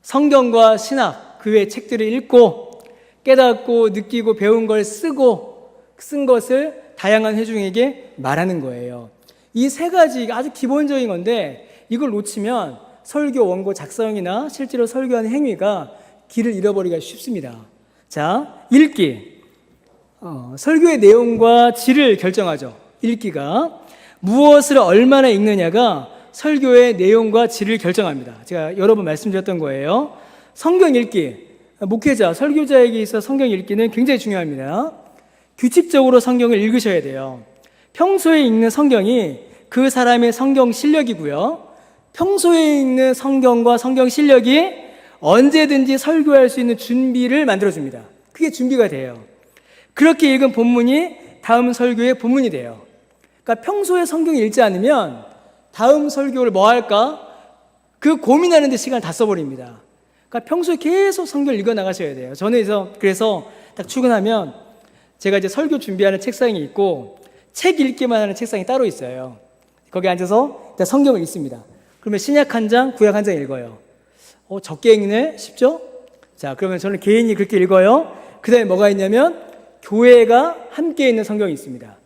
성경과 신학, 그 외의 책들을 읽고 깨닫고 느끼고 배운 걸 쓰고 쓴 것을 다양한 회중에게 말하는 거예요. 이 세 가지가 아주 기본적인 건데 이걸 놓치면 설교 원고 작성이나 실제로 설교하는 행위가 길을 잃어버리기가 쉽습니다. 자, 읽기. 설교의 내용과 질을 결정하죠. 읽기가. 무엇을 얼마나 읽느냐가 설교의 내용과 질을 결정합니다. 제가 여러 번 말씀드렸던 거예요. 성경 읽기. 목회자, 설교자에게 있어 성경 읽기는 굉장히 중요합니다. 규칙적으로 성경을 읽으셔야 돼요. 평소에 읽는 성경이 그 사람의 성경 실력이고요. 평소에 읽는 성경과 성경 실력이 언제든지 설교할 수 있는 준비를 만들어줍니다. 그게 준비가 돼요. 그렇게 읽은 본문이 다음 설교의 본문이 돼요. 그러니까 평소에 성경을 읽지 않으면 다음 설교를 뭐 할까? 그 고민하는 데 시간을 다 써버립니다. 그러니까 평소에 계속 성경을 읽어 나가셔야 돼요. 저는 그래서 딱 출근하면 제가 이제 설교 준비하는 책상이 있고 책 읽기만 하는 책상이 따로 있어요. 거기 앉아서 일단 성경을 읽습니다. 그러면 신약 한 장, 구약 한 장 읽어요. 적게 읽네? 쉽죠? 자, 그러면 저는 개인이 그렇게 읽어요. 그 다음에 뭐가 있냐면 교회가 함께 있는 성경이 있습니다.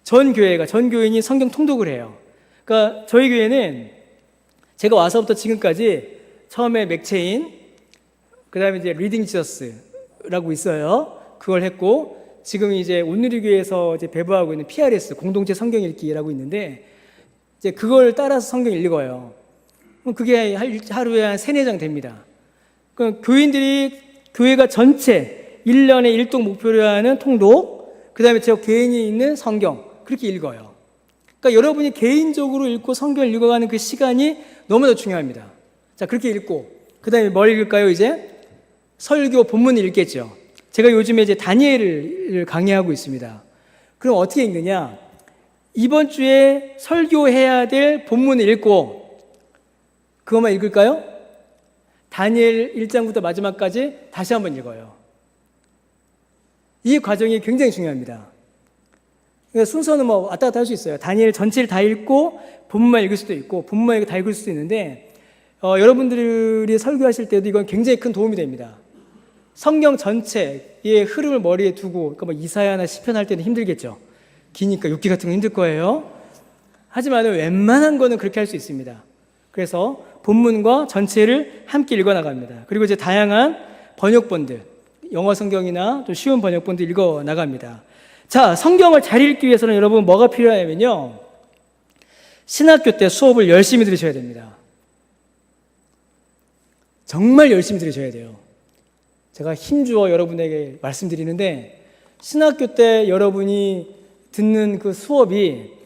전 교인이 성경 통독을 해요. 그러니까 저희 교회는 제가 와서부터 지금까지 처음에 맥체인, 그 다음에 이제 리딩 지저스라고 있어요. 그걸 했고, 지금 이제 온누리교회에서 이제 배부하고 있는 PRS, 공동체 성경 읽기라고 있는데, 이제 그걸 따라서 성경 읽어요. 그럼 그게 하루에 한 3-4장 됩니다. 그럼 교회가 전체 1년에 1동 목표로 하는 통독, 그 다음에 저 개인이 있는 성경, 그렇게 읽어요. 그러니까 여러분이 개인적으로 읽고 성경을 읽어가는 그 시간이 너무나 중요합니다. 자, 그렇게 읽고, 그 다음에 뭘 읽을까요, 이제? 설교 본문을 읽겠죠. 제가 요즘에 이제 다니엘을 강의하고 있습니다. 그럼 어떻게 읽느냐? 이번 주에 설교해야 될 본문을 읽고, 그것만 읽을까요? 다니엘 1장부터 마지막까지 다시 한번 읽어요. 이 과정이 굉장히 중요합니다. 그러니까 순서는 뭐 왔다 갔다 할 수 있어요. 다니엘 전체를 다 읽고 본문만 읽을 수도 있고 본문만 다 읽을 수도 있는데 여러분들이 설교하실 때도 이건 굉장히 큰 도움이 됩니다. 성경 전체의 흐름을 머리에 두고 그러니까 뭐 이사야나 시편 할 때는 힘들겠죠. 기니까 욥기 같은 거 힘들 거예요. 하지만 웬만한 거는 그렇게 할 수 있습니다. 그래서 본문과 전체를 함께 읽어나갑니다. 그리고 이제 다양한 번역본들, 영어 성경이나 또 쉬운 번역본들 읽어나갑니다. 자, 성경을 잘 읽기 위해서는 여러분 뭐가 필요하냐면요, 신학교 때 수업을 열심히 들으셔야 됩니다. 정말 열심히 들으셔야 돼요. 제가 힘주어 여러분에게 말씀드리는데 신학교 때 여러분이 듣는 그 수업이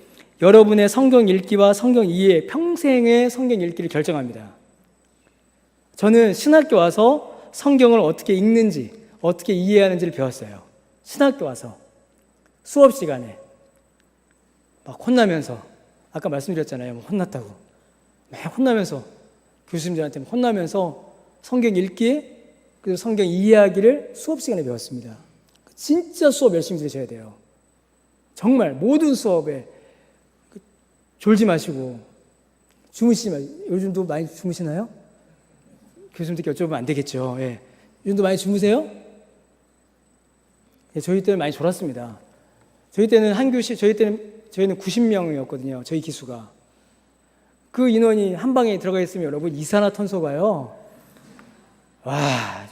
여러분의 성경 읽기와 성경 이해, 평생의 성경 읽기를 결정합니다. 저는 신학교 와서 성경을 어떻게 읽는지, 어떻게 이해하는지를 배웠어요. 신학교 와서 수업 시간에 막 혼나면서, 아까 말씀드렸잖아요. 뭐 혼났다고. 막 혼나면서, 교수님들한테 혼나면서 성경 읽기, 그리고 성경 이해하기를 수업 시간에 배웠습니다. 진짜 수업 열심히 들으셔야 돼요. 정말 모든 수업에 졸지 마시고 주무시지 마시고. 요즘도 많이 주무시나요? 교수님들께 여쭤보면 안 되겠죠. 예. 요즘도 많이 주무세요? 예, 저희 때는 많이 졸았습니다. 저희 때는 한 교시, 저희는 90명이었거든요. 저희 기수가. 그 인원이 한 방에 들어가 있으면 여러분 이산화탄소가요. 와,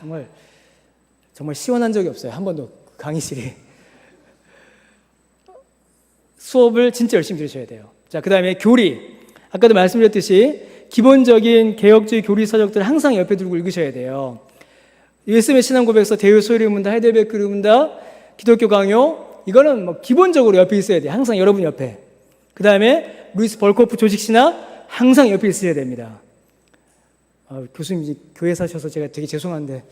정말 시원한 적이 없어요. 한 번도 강의실이. 수업을 진짜 열심히 들으셔야 돼요. 자, 그 다음에 교리. 아까도 말씀드렸듯이 기본적인 개혁주의 교리 서적들을 항상 옆에 두고 읽으셔야 돼요. 예스의 신앙고백서, 대요 소리문다, 하이델베르크 르문다, 기독교 강요, 이거는 뭐 기본적으로 옆에 있어야 돼요. 항상 여러분 옆에. 그 다음에 루이스 벌코프 조직신학 항상 옆에 있어야 됩니다. 교수님 교회사 셔서 제가 되게 죄송한데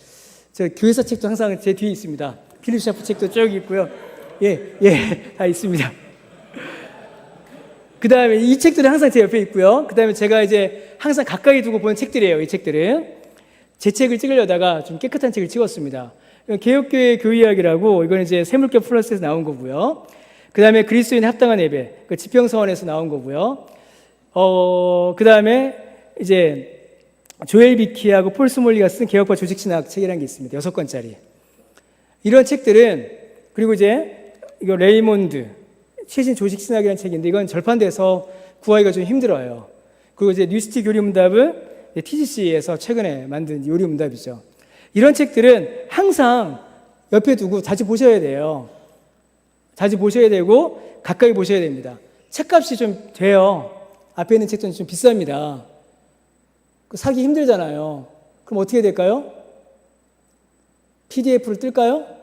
저 교회사 책도 항상 제 뒤에 있습니다. 필립 샤프 책도 쭉 있고요. 예, 다 있습니다. 그 다음에 이 책들은 항상 제 옆에 있고요. 그 다음에 제가 이제 항상 가까이 두고 보는 책들이에요. 이 책들은. 제 책을 찍으려다가 좀 깨끗한 책을 찍었습니다. 개혁교회 교이학이라고, 이건 이제 세물교 플러스에서 나온 거고요. 그 다음에 그리스도인에 합당한 예배, 그 지평서원에서 나온 거고요. 그 다음에 이제 조엘 비키하고 폴 스몰리가 쓴 개혁과 조직신학 책이라는 게 있습니다. 6권짜리. 이런 책들은, 그리고 이제 이거 레이몬드 최신 조직신학이라는 책인데 이건 절판돼서 구하기가 좀 힘들어요. 그리고 이제 뉴스티 교리문답은 TGC에서 최근에 만든 요리문답이죠. 이런 책들은 항상 옆에 두고 자주 보셔야 돼요. 자주 보셔야 되고 가까이 보셔야 됩니다. 책값이 좀 돼요. 앞에 있는 책들은 좀 비쌉니다. 사기 힘들잖아요. 그럼 어떻게 될까요? PDF를 뜰까요?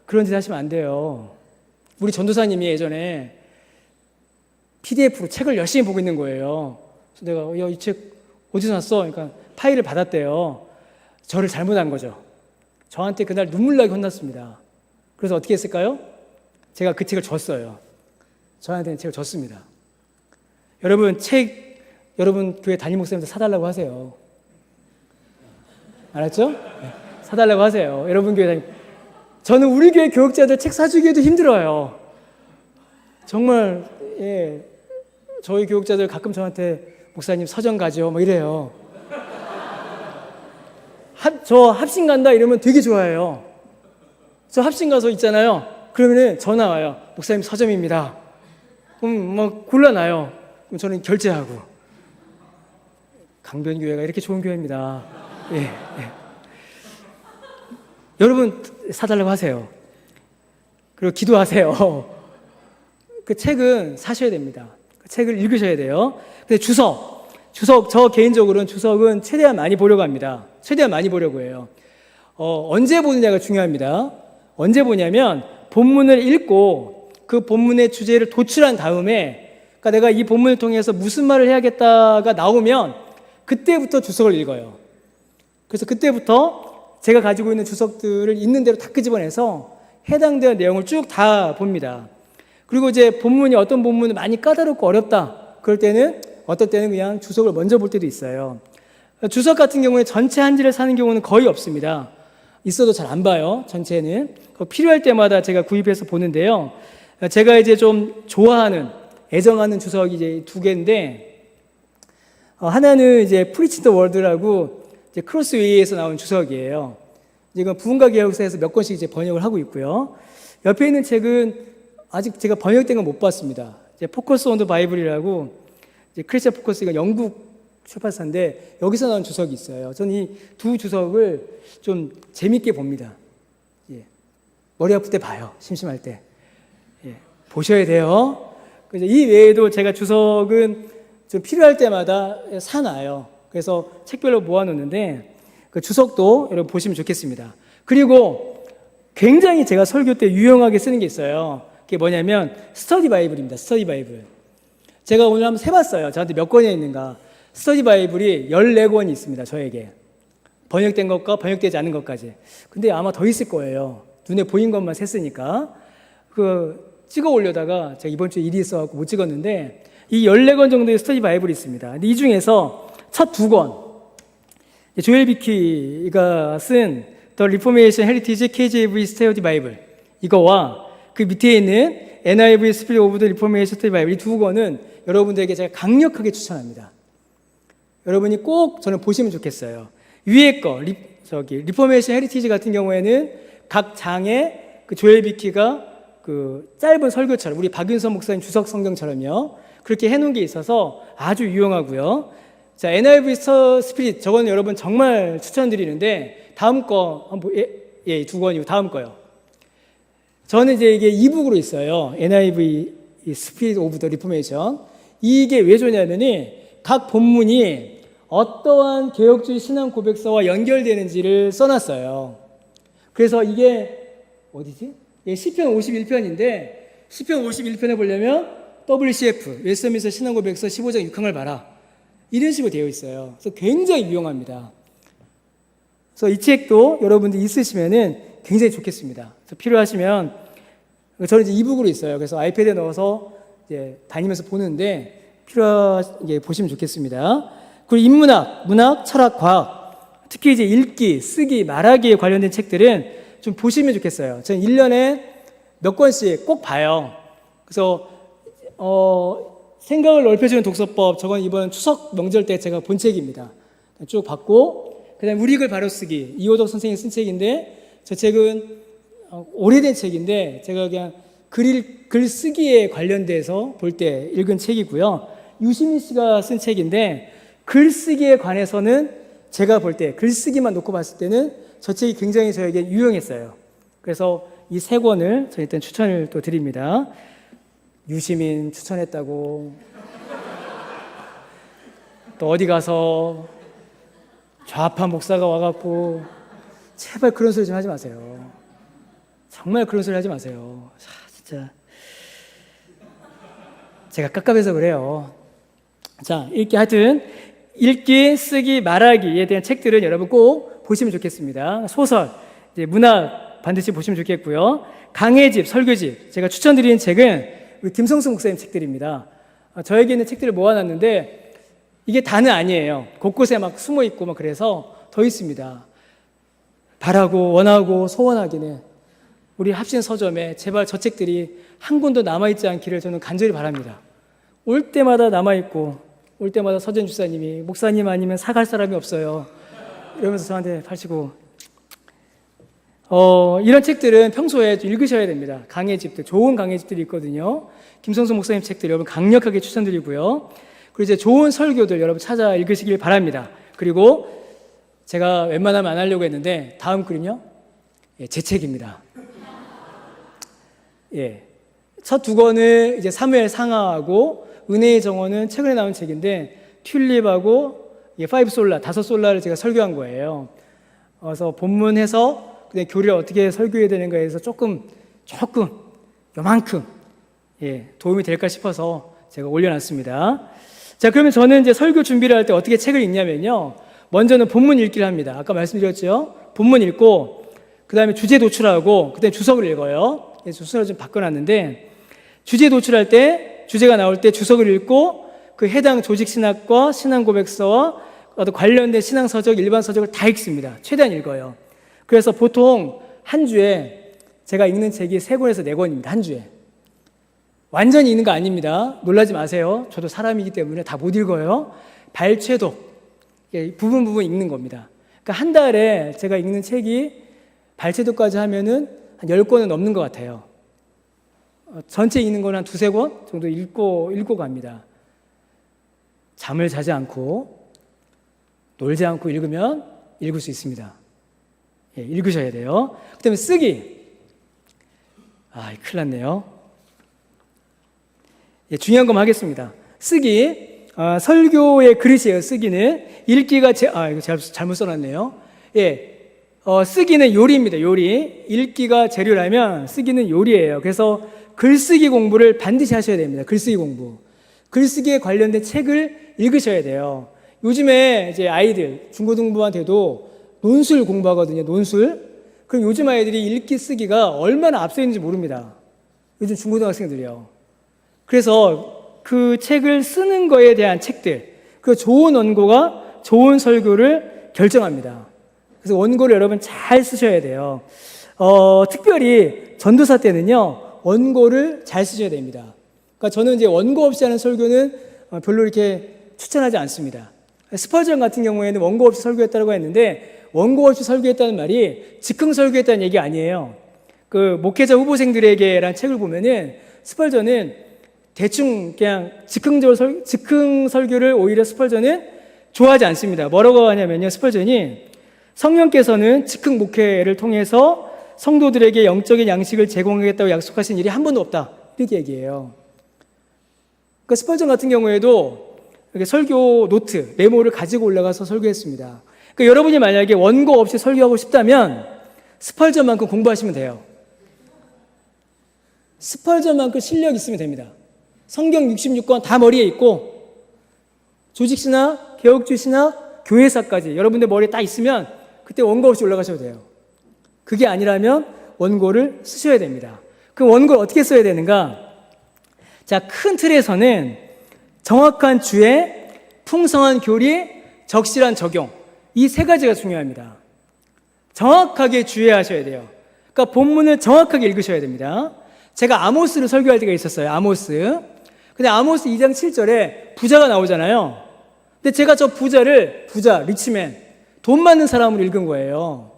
그런 짓 하시면 안 돼요. 우리 전도사님이 예전에 PDF로 책을 열심히 보고 있는 거예요. 그래서 내가 야, 이 책 어디서 샀어? 그러니까 파일을 받았대요. 저를 잘못한 거죠. 저한테 그날 눈물나게 혼났습니다. 그래서 어떻게 했을까요? 제가 그 책을 줬어요. 저한테는 책을 줬습니다. 여러분, 책 여러분 교회 담임 목사님한테 사달라고 하세요. 알았죠? 네. 사달라고 하세요. 여러분 교회 저는 우리 교회 교육자들 책 사주기에도 힘들어요. 정말 저희 교육자들 가끔 저한테 목사님 서점 가죠 뭐 이래요. 저 합신 간다 이러면 되게 좋아해요. 저 합신 가서 있잖아요. 그러면은 전화 와요. 목사님 서점입니다. 그럼 막 곤란해요. 그럼 저는 결제하고. 강변교회가 이렇게 좋은 교회입니다. 예. 여러분 사달라고 하세요. 그리고 기도하세요. 그 책은 사셔야 됩니다. 그 책을 읽으셔야 돼요. 근데 주석 저 개인적으로는 주석은 최대한 많이 보려고 합니다. 최대한 많이 보려고 해요. 언제 보느냐가 중요합니다. 언제 보냐면 본문을 읽고 그 본문의 주제를 도출한 다음에 그러니까 내가 이 본문을 통해서 무슨 말을 해야겠다가 나오면 그때부터 주석을 읽어요. 그래서 그때부터 제가 가지고 있는 주석들을 있는 대로 다 끄집어내서 해당되는 내용을 쭉 다 봅니다. 그리고 이제 본문이 어떤 본문은 많이 까다롭고 어렵다. 그럴 때는 어떨 때는 그냥 주석을 먼저 볼 때도 있어요. 주석 같은 경우에 전체 한지를 사는 경우는 거의 없습니다. 있어도 잘 안 봐요. 전체는. 필요할 때마다 제가 구입해서 보는데요. 제가 이제 좀 좋아하는, 애정하는 주석이 이제 두 개인데, 하나는 이제 프리치 더 월드라고 이제 크로스웨이에서 나온 주석이에요. 이건 부흥가 개혁사에서 몇 권씩 이제 번역을 하고 있고요. 옆에 있는 책은 아직 제가 번역된 건 못 봤습니다. 이제 포커스 온 더 바이블이라고 이제 크리스천 포커스가 영국 출판사인데 여기서 나온 주석이 있어요. 저는 이 두 주석을 좀 재밌게 봅니다. 머리 아플 때 봐요. 심심할 때. 보셔야 돼요. 그래서 이 외에도 제가 주석은 좀 필요할 때마다 사놔요. 그래서 책별로 모아놓는데 그 주석도 여러분 보시면 좋겠습니다. 그리고 굉장히 제가 설교 때 유용하게 쓰는 게 있어요. 그게 뭐냐면 스터디 바이블입니다. 스터디 바이블. 제가 오늘 한번 세봤어요. 저한테 몇 권이 있는가. 스터디 바이블이 14권이 있습니다. 저에게. 번역된 것과 번역되지 않은 것까지. 근데 아마 더 있을 거예요. 눈에 보인 것만 셌으니까. 찍어 올려다가 제가 이번 주에 일이 있어갖고 못 찍었는데 이 14권 정도의 스터디 바이블이 있습니다. 근데 이 중에서 첫 2권. 조엘 비키가 쓴 The Reformation Heritage KJV Study Bible. 이거와 그 밑에 있는 NIV Spirit of the Reformation Study Bible 이 두 권은 여러분들에게 제가 강력하게 추천합니다. 여러분이 꼭 저는 보시면 좋겠어요. 위에 거, 리포메이션 헤리티지 같은 경우에는 각 장에 그 조엘 비키가 그 짧은 설교처럼 우리 박윤선 목사님 주석 성경처럼요. 그렇게 해놓은 게 있어서 아주 유용하고요. 자, NIV 스피릿 저거는 여러분 정말 추천드리는데 다음 거 한번 두 권이고 다음 거요. 저는 이제 이게 이북으로 있어요. NIV 스피릿 오브 더 리포메이션. 이게 왜 좋냐면이 각 본문이 어떠한 개혁주의 신앙 고백서와 연결되는지를 써놨어요. 그래서 이게 어디지? 시편 51편인데 시편 51편에 보려면 WCF 웨스트민스터 신앙 고백서 15장 6항을 봐라. 이런 식으로 되어 있어요. 그래서 굉장히 유용합니다. 그래서 이 책도 여러분들 있으시면은 굉장히 좋겠습니다. 그래서 필요하시면 저는 이제 이북으로 있어요. 그래서 아이패드에 넣어서 이제 다니면서 보는데 필요하게 보시면 좋겠습니다. 그리고 인문학, 문학, 철학, 과학, 특히 이제 읽기, 쓰기, 말하기에 관련된 책들은 좀 보시면 좋겠어요. 저는 1년에 몇 권씩 꼭 봐요. 그래서 생각을 넓혀주는 독서법, 저건 이번 추석 명절 때 제가 본 책입니다. 쭉 봤고, 그 다음에 우리 글 바로쓰기, 이호덕 선생님이 쓴 책인데, 저 책은 오래된 책인데 제가 그냥 글쓰기에 관련돼서 볼 때 읽은 책이고요. 유시민 씨가 쓴 책인데 글쓰기에 관해서는 제가 볼 때 글쓰기만 놓고 봤을 때는 저 책이 굉장히 저에게 유용했어요. 그래서 이 3권을 저 일단 추천을 또 드립니다. 유시민 추천했다고 또 어디 가서 좌파 목사가 와갖고 제발 그런 소리 좀 하지 마세요. 정말 그런 소리 하지 마세요. 진짜 제가 깝깝해서 그래요. 자, 읽기, 쓰기, 말하기에 대한 책들은 여러분 꼭 보시면 좋겠습니다. 소설, 이제 문학 반드시 보시면 좋겠고요. 강해집, 설교집, 제가 추천드리는 책은 우리 김성수 목사님 책들입니다. 저에게 있는 책들을 모아놨는데 이게 다는 아니에요. 곳곳에 막 숨어 있고 막 그래서 더 있습니다. 바라고 원하고 소원하기는 우리 합신 서점에 제발 저 책들이 한 권도 남아있지 않기를 저는 간절히 바랍니다. 올 때마다 남아있고 올 때마다 서전 주사님이 목사님 아니면 사갈 사람이 없어요 이러면서 저한테 파시고 이런 책들은 평소에 읽으셔야 됩니다. 강해집들, 좋은 강해집들이 있거든요. 김성수 목사님 책들 여러분 강력하게 추천드리고요. 그리고 이제 좋은 설교들 여러분 찾아 읽으시길 바랍니다. 그리고 제가 웬만하면 안 하려고 했는데 다음 글은요, 제 책입니다. 첫 두 권은 이제 사무엘 상하하고 은혜의 정원은 최근에 나온 책인데 튤립하고 파이브 솔라, 5솔라를 제가 설교한 거예요. 그래서 본문해서 그냥 교리를 어떻게 설교해야 되는가에 대해서 조금 요만큼 도움이 될까 싶어서 제가 올려놨습니다. 자, 그러면 저는 이제 설교 준비를 할 때 어떻게 책을 읽냐면요, 먼저는 본문 읽기를 합니다. 아까 말씀드렸죠. 본문 읽고 그 다음에 주제 도출하고 그 다음에 주석을 읽어요. 순서를 좀 바꿔놨는데 주제 도출할 때 주제가 나올 때 주석을 읽고 그 해당 조직 신학과 신앙 고백서와 관련된 신앙 서적, 일반 서적을 다 읽습니다. 최대한 읽어요. 그래서 보통 한 주에 제가 읽는 책이 3권에서 4권입니다. 한 주에. 완전히 읽는 거 아닙니다. 놀라지 마세요. 저도 사람이기 때문에 다 못 읽어요. 발췌독, 부분 읽는 겁니다. 그러니까 한 달에 제가 읽는 책이 발췌독까지 하면은 한 10권은 넘는 것 같아요. 전체 읽는 건 한 2-3권 정도 읽고 갑니다. 잠을 자지 않고 놀지 않고 읽으면 읽을 수 있습니다. 읽으셔야 돼요. 그 다음에 쓰기. 큰일 났네요. 중요한 것만 하겠습니다. 쓰기. 설교의 그릇이에요. 쓰기는. 읽기가 이거 잘못 써놨네요. 쓰기는 요리입니다. 요리. 읽기가 재료라면 쓰기는 요리예요. 그래서 글쓰기 공부를 반드시 하셔야 됩니다. 글쓰기 공부. 글쓰기에 관련된 책을 읽으셔야 돼요. 요즘에 이제 아이들, 중고등부한테도 논술 공부하거든요. 논술. 그럼 요즘 아이들이 읽기 쓰기가 얼마나 앞서 있는지 모릅니다. 요즘 중고등학생들이요. 그래서 그 책을 쓰는 거에 대한 책들, 그 좋은 원고가 좋은 설교를 결정합니다. 그래서 원고를 여러분 잘 쓰셔야 돼요. 특별히 전도사 때는요, 원고를 잘 쓰셔야 됩니다. 그러니까 저는 이제 원고 없이 하는 설교는 별로 이렇게 추천하지 않습니다. 스펄전 같은 경우에는 원고 없이 설교했다고 했는데, 원고 없이 설교했다는 말이 즉흥 설교했다는 얘기 아니에요. 그 목회자 후보생들에게라는 책을 보면은 스펄전은 대충 그냥 즉흥 설교를 오히려 스펄전은 좋아하지 않습니다. 뭐라고 하냐면요, 스펄전이 성령께서는 즉흥 목회를 통해서 성도들에게 영적인 양식을 제공하겠다고 약속하신 일이 한 번도 없다, 이렇게 얘기해요. 그 스펄전 같은 경우에도 이렇게 설교 노트, 메모를 가지고 올라가서 설교했습니다. 그러니까 여러분이 만약에 원고 없이 설교하고 싶다면 스펄전만큼 공부하시면 돼요. 스펄전만큼 실력 있으면 됩니다. 성경 66권 다 머리에 있고 조직신학, 개혁주의 신학, 교회사까지 여러분들 머리에 딱 있으면 그때 원고 없이 올라가셔도 돼요. 그게 아니라면 원고를 쓰셔야 됩니다. 그 원고를 어떻게 써야 되는가? 자, 큰 틀에서는 정확한 주의, 풍성한 교리, 적실한 적용, 이 3가지가 중요합니다. 정확하게 주의하셔야 돼요. 그러니까 본문을 정확하게 읽으셔야 됩니다. 제가 아모스를 설교할 때가 있었어요. 아모스. 근데 아모스 2장 7절에 부자가 나오잖아요. 근데 제가 저 부자, 리치맨, 돈 많은 사람으로 읽은 거예요.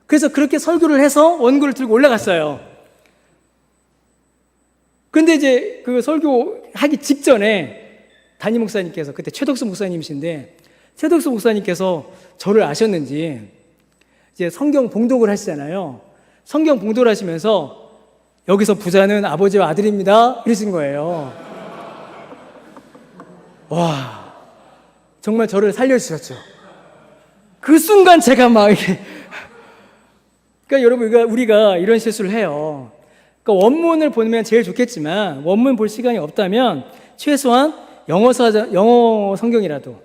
그래서 그렇게 설교를 해서 원고를 들고 올라갔어요. 근데 이제 그 설교하기 직전에 담임 목사님께서, 그때 최덕수 목사님이신데, 최덕수 목사님께서 저를 아셨는지 이제 성경 봉독을 하시잖아요. 성경 봉독을 하시면서 여기서 부자는 아버지와 아들입니다, 이러신 거예요. 와, 정말 저를 살려주셨죠. 그 순간 제가 막 이렇게 그러니까 여러분, 우리가 이런 실수를 해요. 그러니까 원문을 보면 제일 좋겠지만 원문 볼 시간이 없다면 최소한 영어 성경이라도.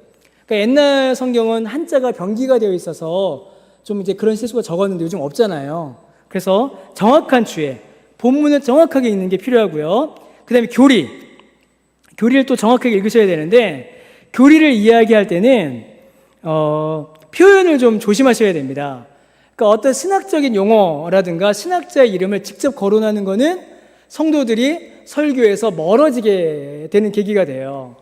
그러니까 옛날 성경은 한자가 병기가 되어 있어서 좀 이제 그런 실수가 적었는데 요즘 없잖아요. 그래서 정확한 주에 본문을 정확하게 읽는 게 필요하고요. 그 다음에 교리를 또 정확하게 읽으셔야 되는데, 교리를 이야기할 때는 표현을 좀 조심하셔야 됩니다. 그러니까 어떤 신학적인 용어라든가 신학자의 이름을 직접 거론하는 것은 성도들이 설교에서 멀어지게 되는 계기가 돼요.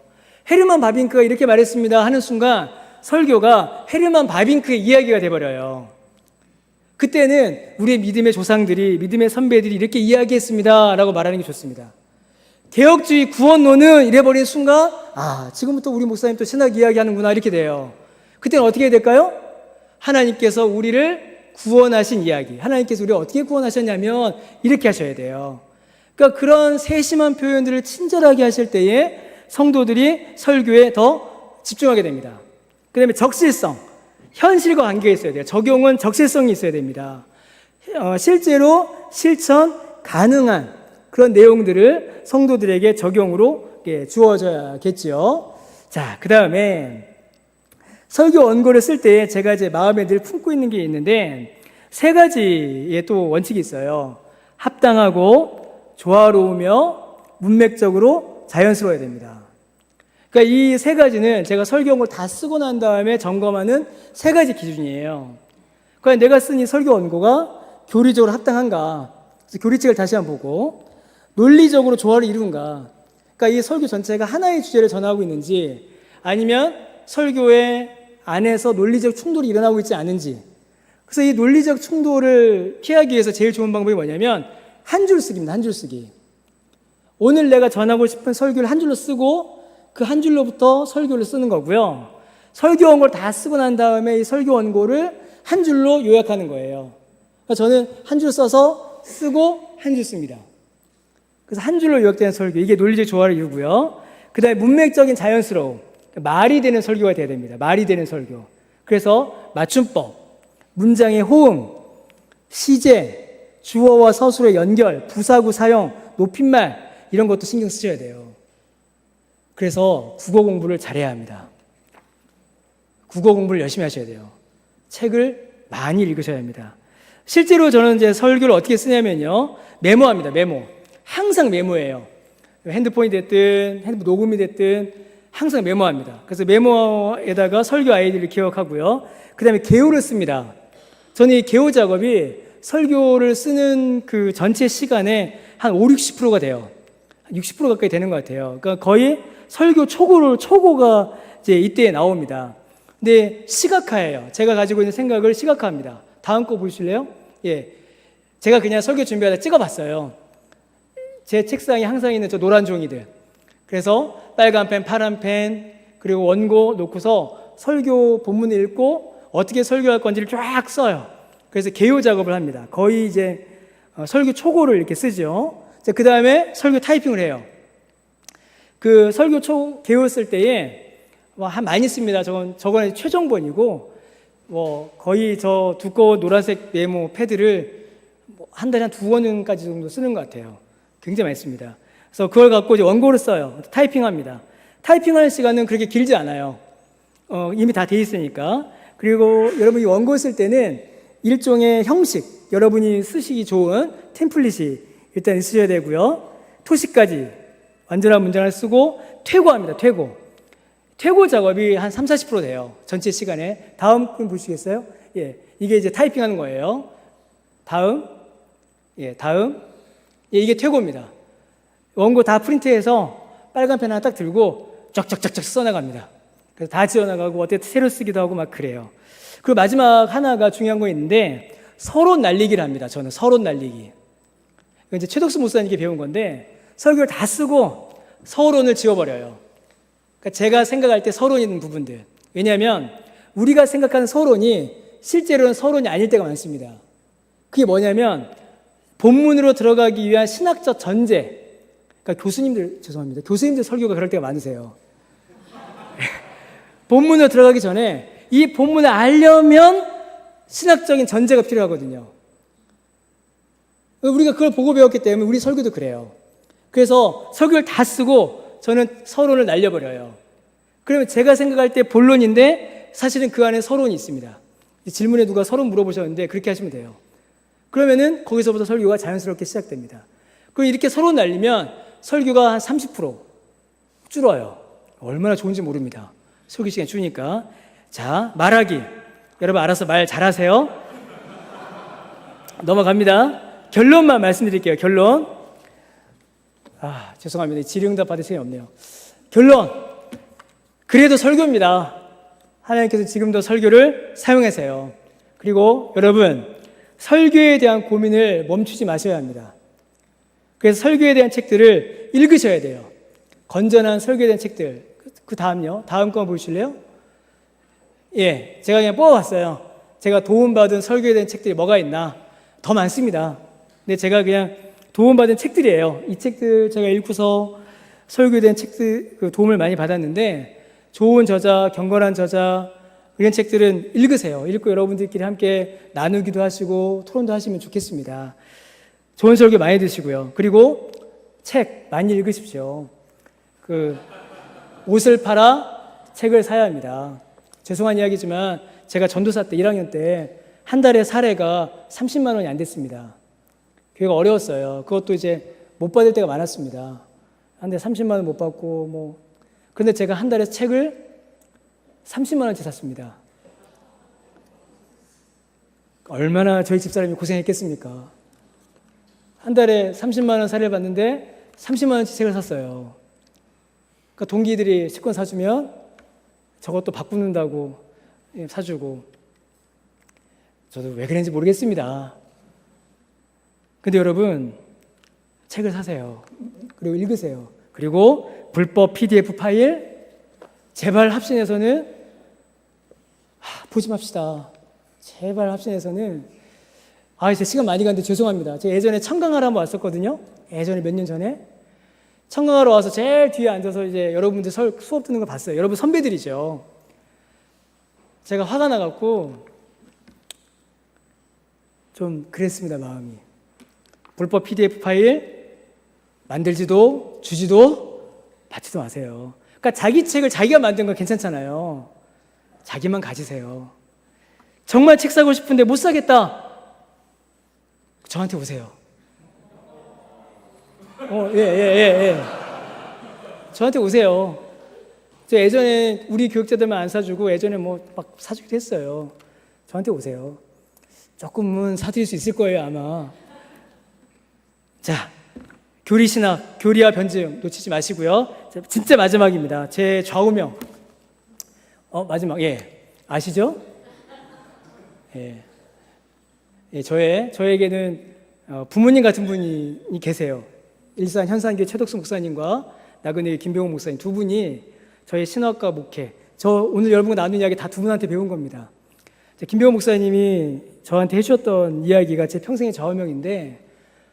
헤르만 바빙크가 이렇게 말했습니다 하는 순간 설교가 헤르만 바빙크의 이야기가 돼버려요. 그때는 우리의 믿음의 조상들이, 믿음의 선배들이 이렇게 이야기했습니다 라고 말하는 게 좋습니다. 개혁주의 구원론은 이래버린 순간 지금부터 우리 목사님 또 신학 이야기하는구나 이렇게 돼요. 그때는 어떻게 해야 될까요? 하나님께서 우리를 구원하신 이야기, 하나님께서 우리를 어떻게 구원하셨냐면 이렇게 하셔야 돼요. 그러니까 그런 세심한 표현들을 친절하게 하실 때에 성도들이 설교에 더 집중하게 됩니다. 그 다음에 적실성, 현실과 관계가 있어야 돼요. 적용은 적실성이 있어야 됩니다. 실제로 실천 가능한 그런 내용들을 성도들에게 적용으로 주어져야겠죠. 자, 그 다음에 설교 원고를 쓸 때 제가 이제 마음에 늘 품고 있는 게 있는데 세 가지의 또 원칙이 있어요. 합당하고 조화로우며 문맥적으로 자연스러워야 됩니다. 그러니까 이 세 가지는 제가 설교 원고를 다 쓰고 난 다음에 점검하는 세 가지 기준이에요. 그러니까 내가 쓴 이 설교 원고가 교리적으로 합당한가? 그래서 교리책을 다시 한번 보고 논리적으로 조화를 이루는가? 그러니까 이 설교 전체가 하나의 주제를 전하고 있는지 아니면 설교의 안에서 논리적 충돌이 일어나고 있지 않은지. 그래서 이 논리적 충돌을 피하기 위해서 제일 좋은 방법이 뭐냐면 한 줄 쓰기입니다. 한 줄 쓰기. 오늘 내가 전하고 싶은 설교를 한 줄로 쓰고 그 한 줄로부터 설교를 쓰는 거고요. 설교 원고를 다 쓰고 난 다음에 이 설교 원고를 한 줄로 요약하는 거예요. 그러니까 저는 한 줄 써서 쓰고 한 줄 씁니다. 그래서 한 줄로 요약되는 설교, 이게 논리적 조화를 이루고요. 그 다음에 문맥적인 자연스러움, 말이 되는 설교가 돼야 됩니다. 말이 되는 설교. 그래서 맞춤법, 문장의 호응, 시제, 주어와 서술의 연결, 부사구 사용, 높임말 이런 것도 신경 쓰셔야 돼요. 그래서 국어 공부를 잘해야 합니다. 국어 공부를 열심히 하셔야 돼요. 책을 많이 읽으셔야 합니다. 실제로 저는 이제 설교를 어떻게 쓰냐면요. 메모합니다. 메모. 항상 메모해요. 핸드폰이 됐든 핸드폰 녹음이 됐든 항상 메모합니다. 그래서 메모에다가 설교 아이디를 기억하고요. 그 다음에 개요를 씁니다. 저는 이 개요 작업이 설교를 쓰는 그 전체 시간에 한 5, 60%가 돼요. 60% 가까이 되는 것 같아요. 그러니까 거의 설교 초고가 이제 이때 나옵니다. 근데 시각화예요. 제가 가지고 있는 생각을 시각화합니다. 다음 거 보실래요? 예. 제가 그냥 설교 준비하다 찍어봤어요. 제 책상에 항상 있는 저 노란 종이들. 그래서 빨간 펜, 파란 펜, 그리고 원고 놓고서 설교 본문을 읽고 어떻게 설교할 건지를 쫙 써요. 그래서 개요 작업을 합니다. 거의 이제 설교 초고를 이렇게 쓰죠. 그 다음에 설교 타이핑을 해요. 그 설교 개요 쓸 때에 많이 씁니다. 저거는 최종본이고 거의 저 두꺼운 노란색 메모 패드를 한 달에 한 2권까지 정도 쓰는 것 같아요. 굉장히 많이 씁니다. 그래서 그걸 갖고 이제 원고를 써요. 타이핑합니다. 타이핑하는 시간은 그렇게 길지 않아요. 이미 다 돼 있으니까. 그리고 여러분이 원고 쓸 때는 일종의 형식, 여러분이 쓰시기 좋은 템플릿이 일단 있으셔야 되고요. 토식까지 완전한 문장을 쓰고 퇴고합니다. 퇴고 작업이 한 30-40% 돼요. 전체 시간에. 다음 분 보시겠어요? 예, 이게 이제 타이핑하는 거예요. 다음. 예, 이게 퇴고입니다. 원고 다 프린트해서 빨간 펜 하나 딱 들고 쫙쫙쫙쫙 써나갑니다. 그래서 다 지어나가고 어때 새로 쓰기도 하고 막 그래요. 그리고 마지막 하나가 중요한 거 있는데 서론 날리기를 합니다. 저는 서론 날리기. 이제 최덕수 목사님께 배운 건데 설교를 다 쓰고 서론을 지워버려요. 그러니까 제가 생각할 때 서론이 있는 부분들. 왜냐하면 우리가 생각하는 서론이 실제로는 서론이 아닐 때가 많습니다. 그게 뭐냐면 본문으로 들어가기 위한 신학적 전제. 그러니까 죄송합니다. 교수님들 설교가 그럴 때가 많으세요. 본문으로 들어가기 전에 이 본문을 알려면 신학적인 전제가 필요하거든요. 우리가 그걸 보고 배웠기 때문에 우리 설교도 그래요. 그래서 설교를 다 쓰고 저는 서론을 날려버려요. 그러면 제가 생각할 때 본론인데 사실은 그 안에 서론이 있습니다. 질문에 누가 서론 물어보셨는데 그렇게 하시면 돼요. 그러면은 거기서부터 설교가 자연스럽게 시작됩니다. 그럼 이렇게 서론 날리면 설교가 한 30% 줄어요. 얼마나 좋은지 모릅니다. 설교 시간 주니까. 자, 말하기. 여러분 알아서 말 잘하세요. 넘어갑니다. 결론만 말씀드릴게요. 결론. 죄송합니다. 질의응답 받을 시간이 없네요. 결론. 그래도 설교입니다. 하나님께서 지금도 설교를 사용하세요. 그리고 여러분, 설교에 대한 고민을 멈추지 마셔야 합니다. 그래서 설교에 대한 책들을 읽으셔야 돼요. 건전한 설교에 대한 책들. 그 다음요. 다음 거 보실래요? 예, 제가 그냥 뽑아봤어요. 제가 도움받은 설교에 대한 책들이 뭐가 있나? 더 많습니다. 근데 제가 그냥 도움받은 책들이에요. 이 책들 제가 읽고서 설교에 대한 책들 도움을 많이 받았는데, 좋은 저자, 경건한 저자, 이런 책들은 읽으세요. 읽고 여러분들끼리 함께 나누기도 하시고 토론도 하시면 좋겠습니다. 좋은 설교 많이 드시고요. 그리고 책 많이 읽으십시오. 옷을 팔아 책을 사야 합니다. 죄송한 이야기지만 제가 전도사 때 1학년 때 한 달에 사례가 30만 원이 안 됐습니다. 교회가 어려웠어요. 그것도 이제 못 받을 때가 많았습니다. 한 달에 30만 원 못 받고 그런데 제가 한 달에 책을 30만 원치 샀습니다. 얼마나 저희 집사람이 고생했겠습니까? 한 달에 30만 원 사례를 받는데 30만 원치 책을 샀어요. 그러니까 동기들이 식권 사주면 저것도 바꾸는다고 사주고, 저도 왜 그랬는지 모르겠습니다. 근데 여러분, 책을 사세요. 그리고 읽으세요. 그리고 불법 PDF 파일, 제발 합신에서는 보지 맙시다. 제발 합신에서는 이제 시간 많이 갔는데 죄송합니다. 제가 예전에 청강하러 한번 왔었거든요. 예전에 몇 년 전에 청강하러 와서 제일 뒤에 앉아서 이제 여러분들 수업 듣는 거 봤어요. 여러분 선배들이죠. 제가 화가 나갖고 좀 그랬습니다, 마음이. 불법 PDF 파일 만들지도 주지도 받지도 마세요. 그러니까 자기 책을 자기가 만든 건 괜찮잖아요. 자기만 가지세요. 정말 책 사고 싶은데 못 사겠다. 저한테 오세요. 예. 저한테 오세요. 저 예전에 우리 교육자들만 안 사주고 예전에 막 사주기도 했어요. 저한테 오세요. 조금은 사드릴 수 있을 거예요, 아마. 자, 교리신학, 교리와 변증 놓치지 마시고요. 진짜 마지막입니다. 제 좌우명. 마지막, 아시죠? 저에게는 부모님 같은 분이 계세요. 일산 현산교회 최덕수 목사님과 나그네 김병호 목사님 두 분이 저의 신학과 목회, 저 오늘 여러분과 나눈 이야기 다 두 분한테 배운 겁니다. 김병호 목사님이 저한테 해주셨던 이야기가 제 평생의 좌우명인데,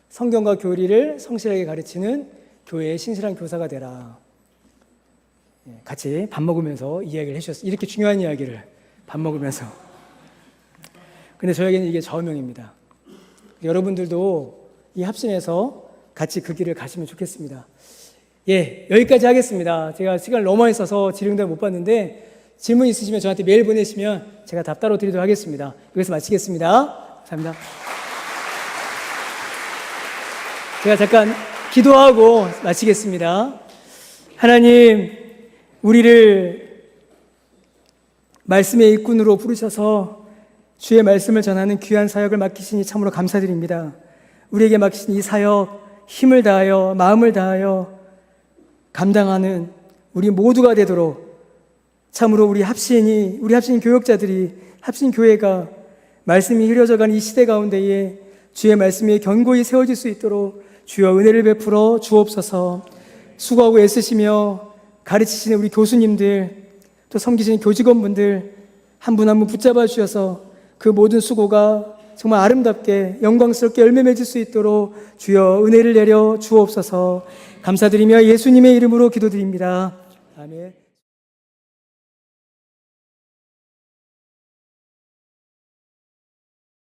성경과 교리를 성실하게 가르치는 교회의 신실한 교사가 되라. 같이 밥 먹으면서 이야기를 해주셨어요. 이렇게 중요한 이야기를 밥 먹으면서. 근데 저에게는 이게 좌우명입니다. 여러분들도 이 합심에서 같이 그 길을 가시면 좋겠습니다. 여기까지 하겠습니다. 제가 시간을 너무 많이 써서 질의응답 못 받는데, 질문 있으시면 저한테 메일 보내시면 제가 답 따로 드리도록 하겠습니다. 여기서 마치겠습니다. 감사합니다. 제가 잠깐 기도하고 마치겠습니다. 하나님, 우리를 말씀의 일꾼으로 부르셔서 주의 말씀을 전하는 귀한 사역을 맡기시니 참으로 감사드립니다. 우리에게 맡기신 이 사역 힘을 다하여 마음을 다하여 감당하는 우리 모두가 되도록 참으로 우리 합신 교역자들이, 합신 교회가 말씀이 흐려져가는 이 시대 가운데에 주의 말씀이 견고히 세워질 수 있도록 주여 은혜를 베풀어 주옵소서. 수고하고 애쓰시며 가르치시는 우리 교수님들, 또 섬기시는 교직원분들 한 분 한 분 붙잡아 주셔서 그 모든 수고가 정말 아름답게 영광스럽게 열매 맺을 수 있도록 주여 은혜를 내려 주옵소서. 감사드리며 예수님의 이름으로 기도드립니다. 아멘.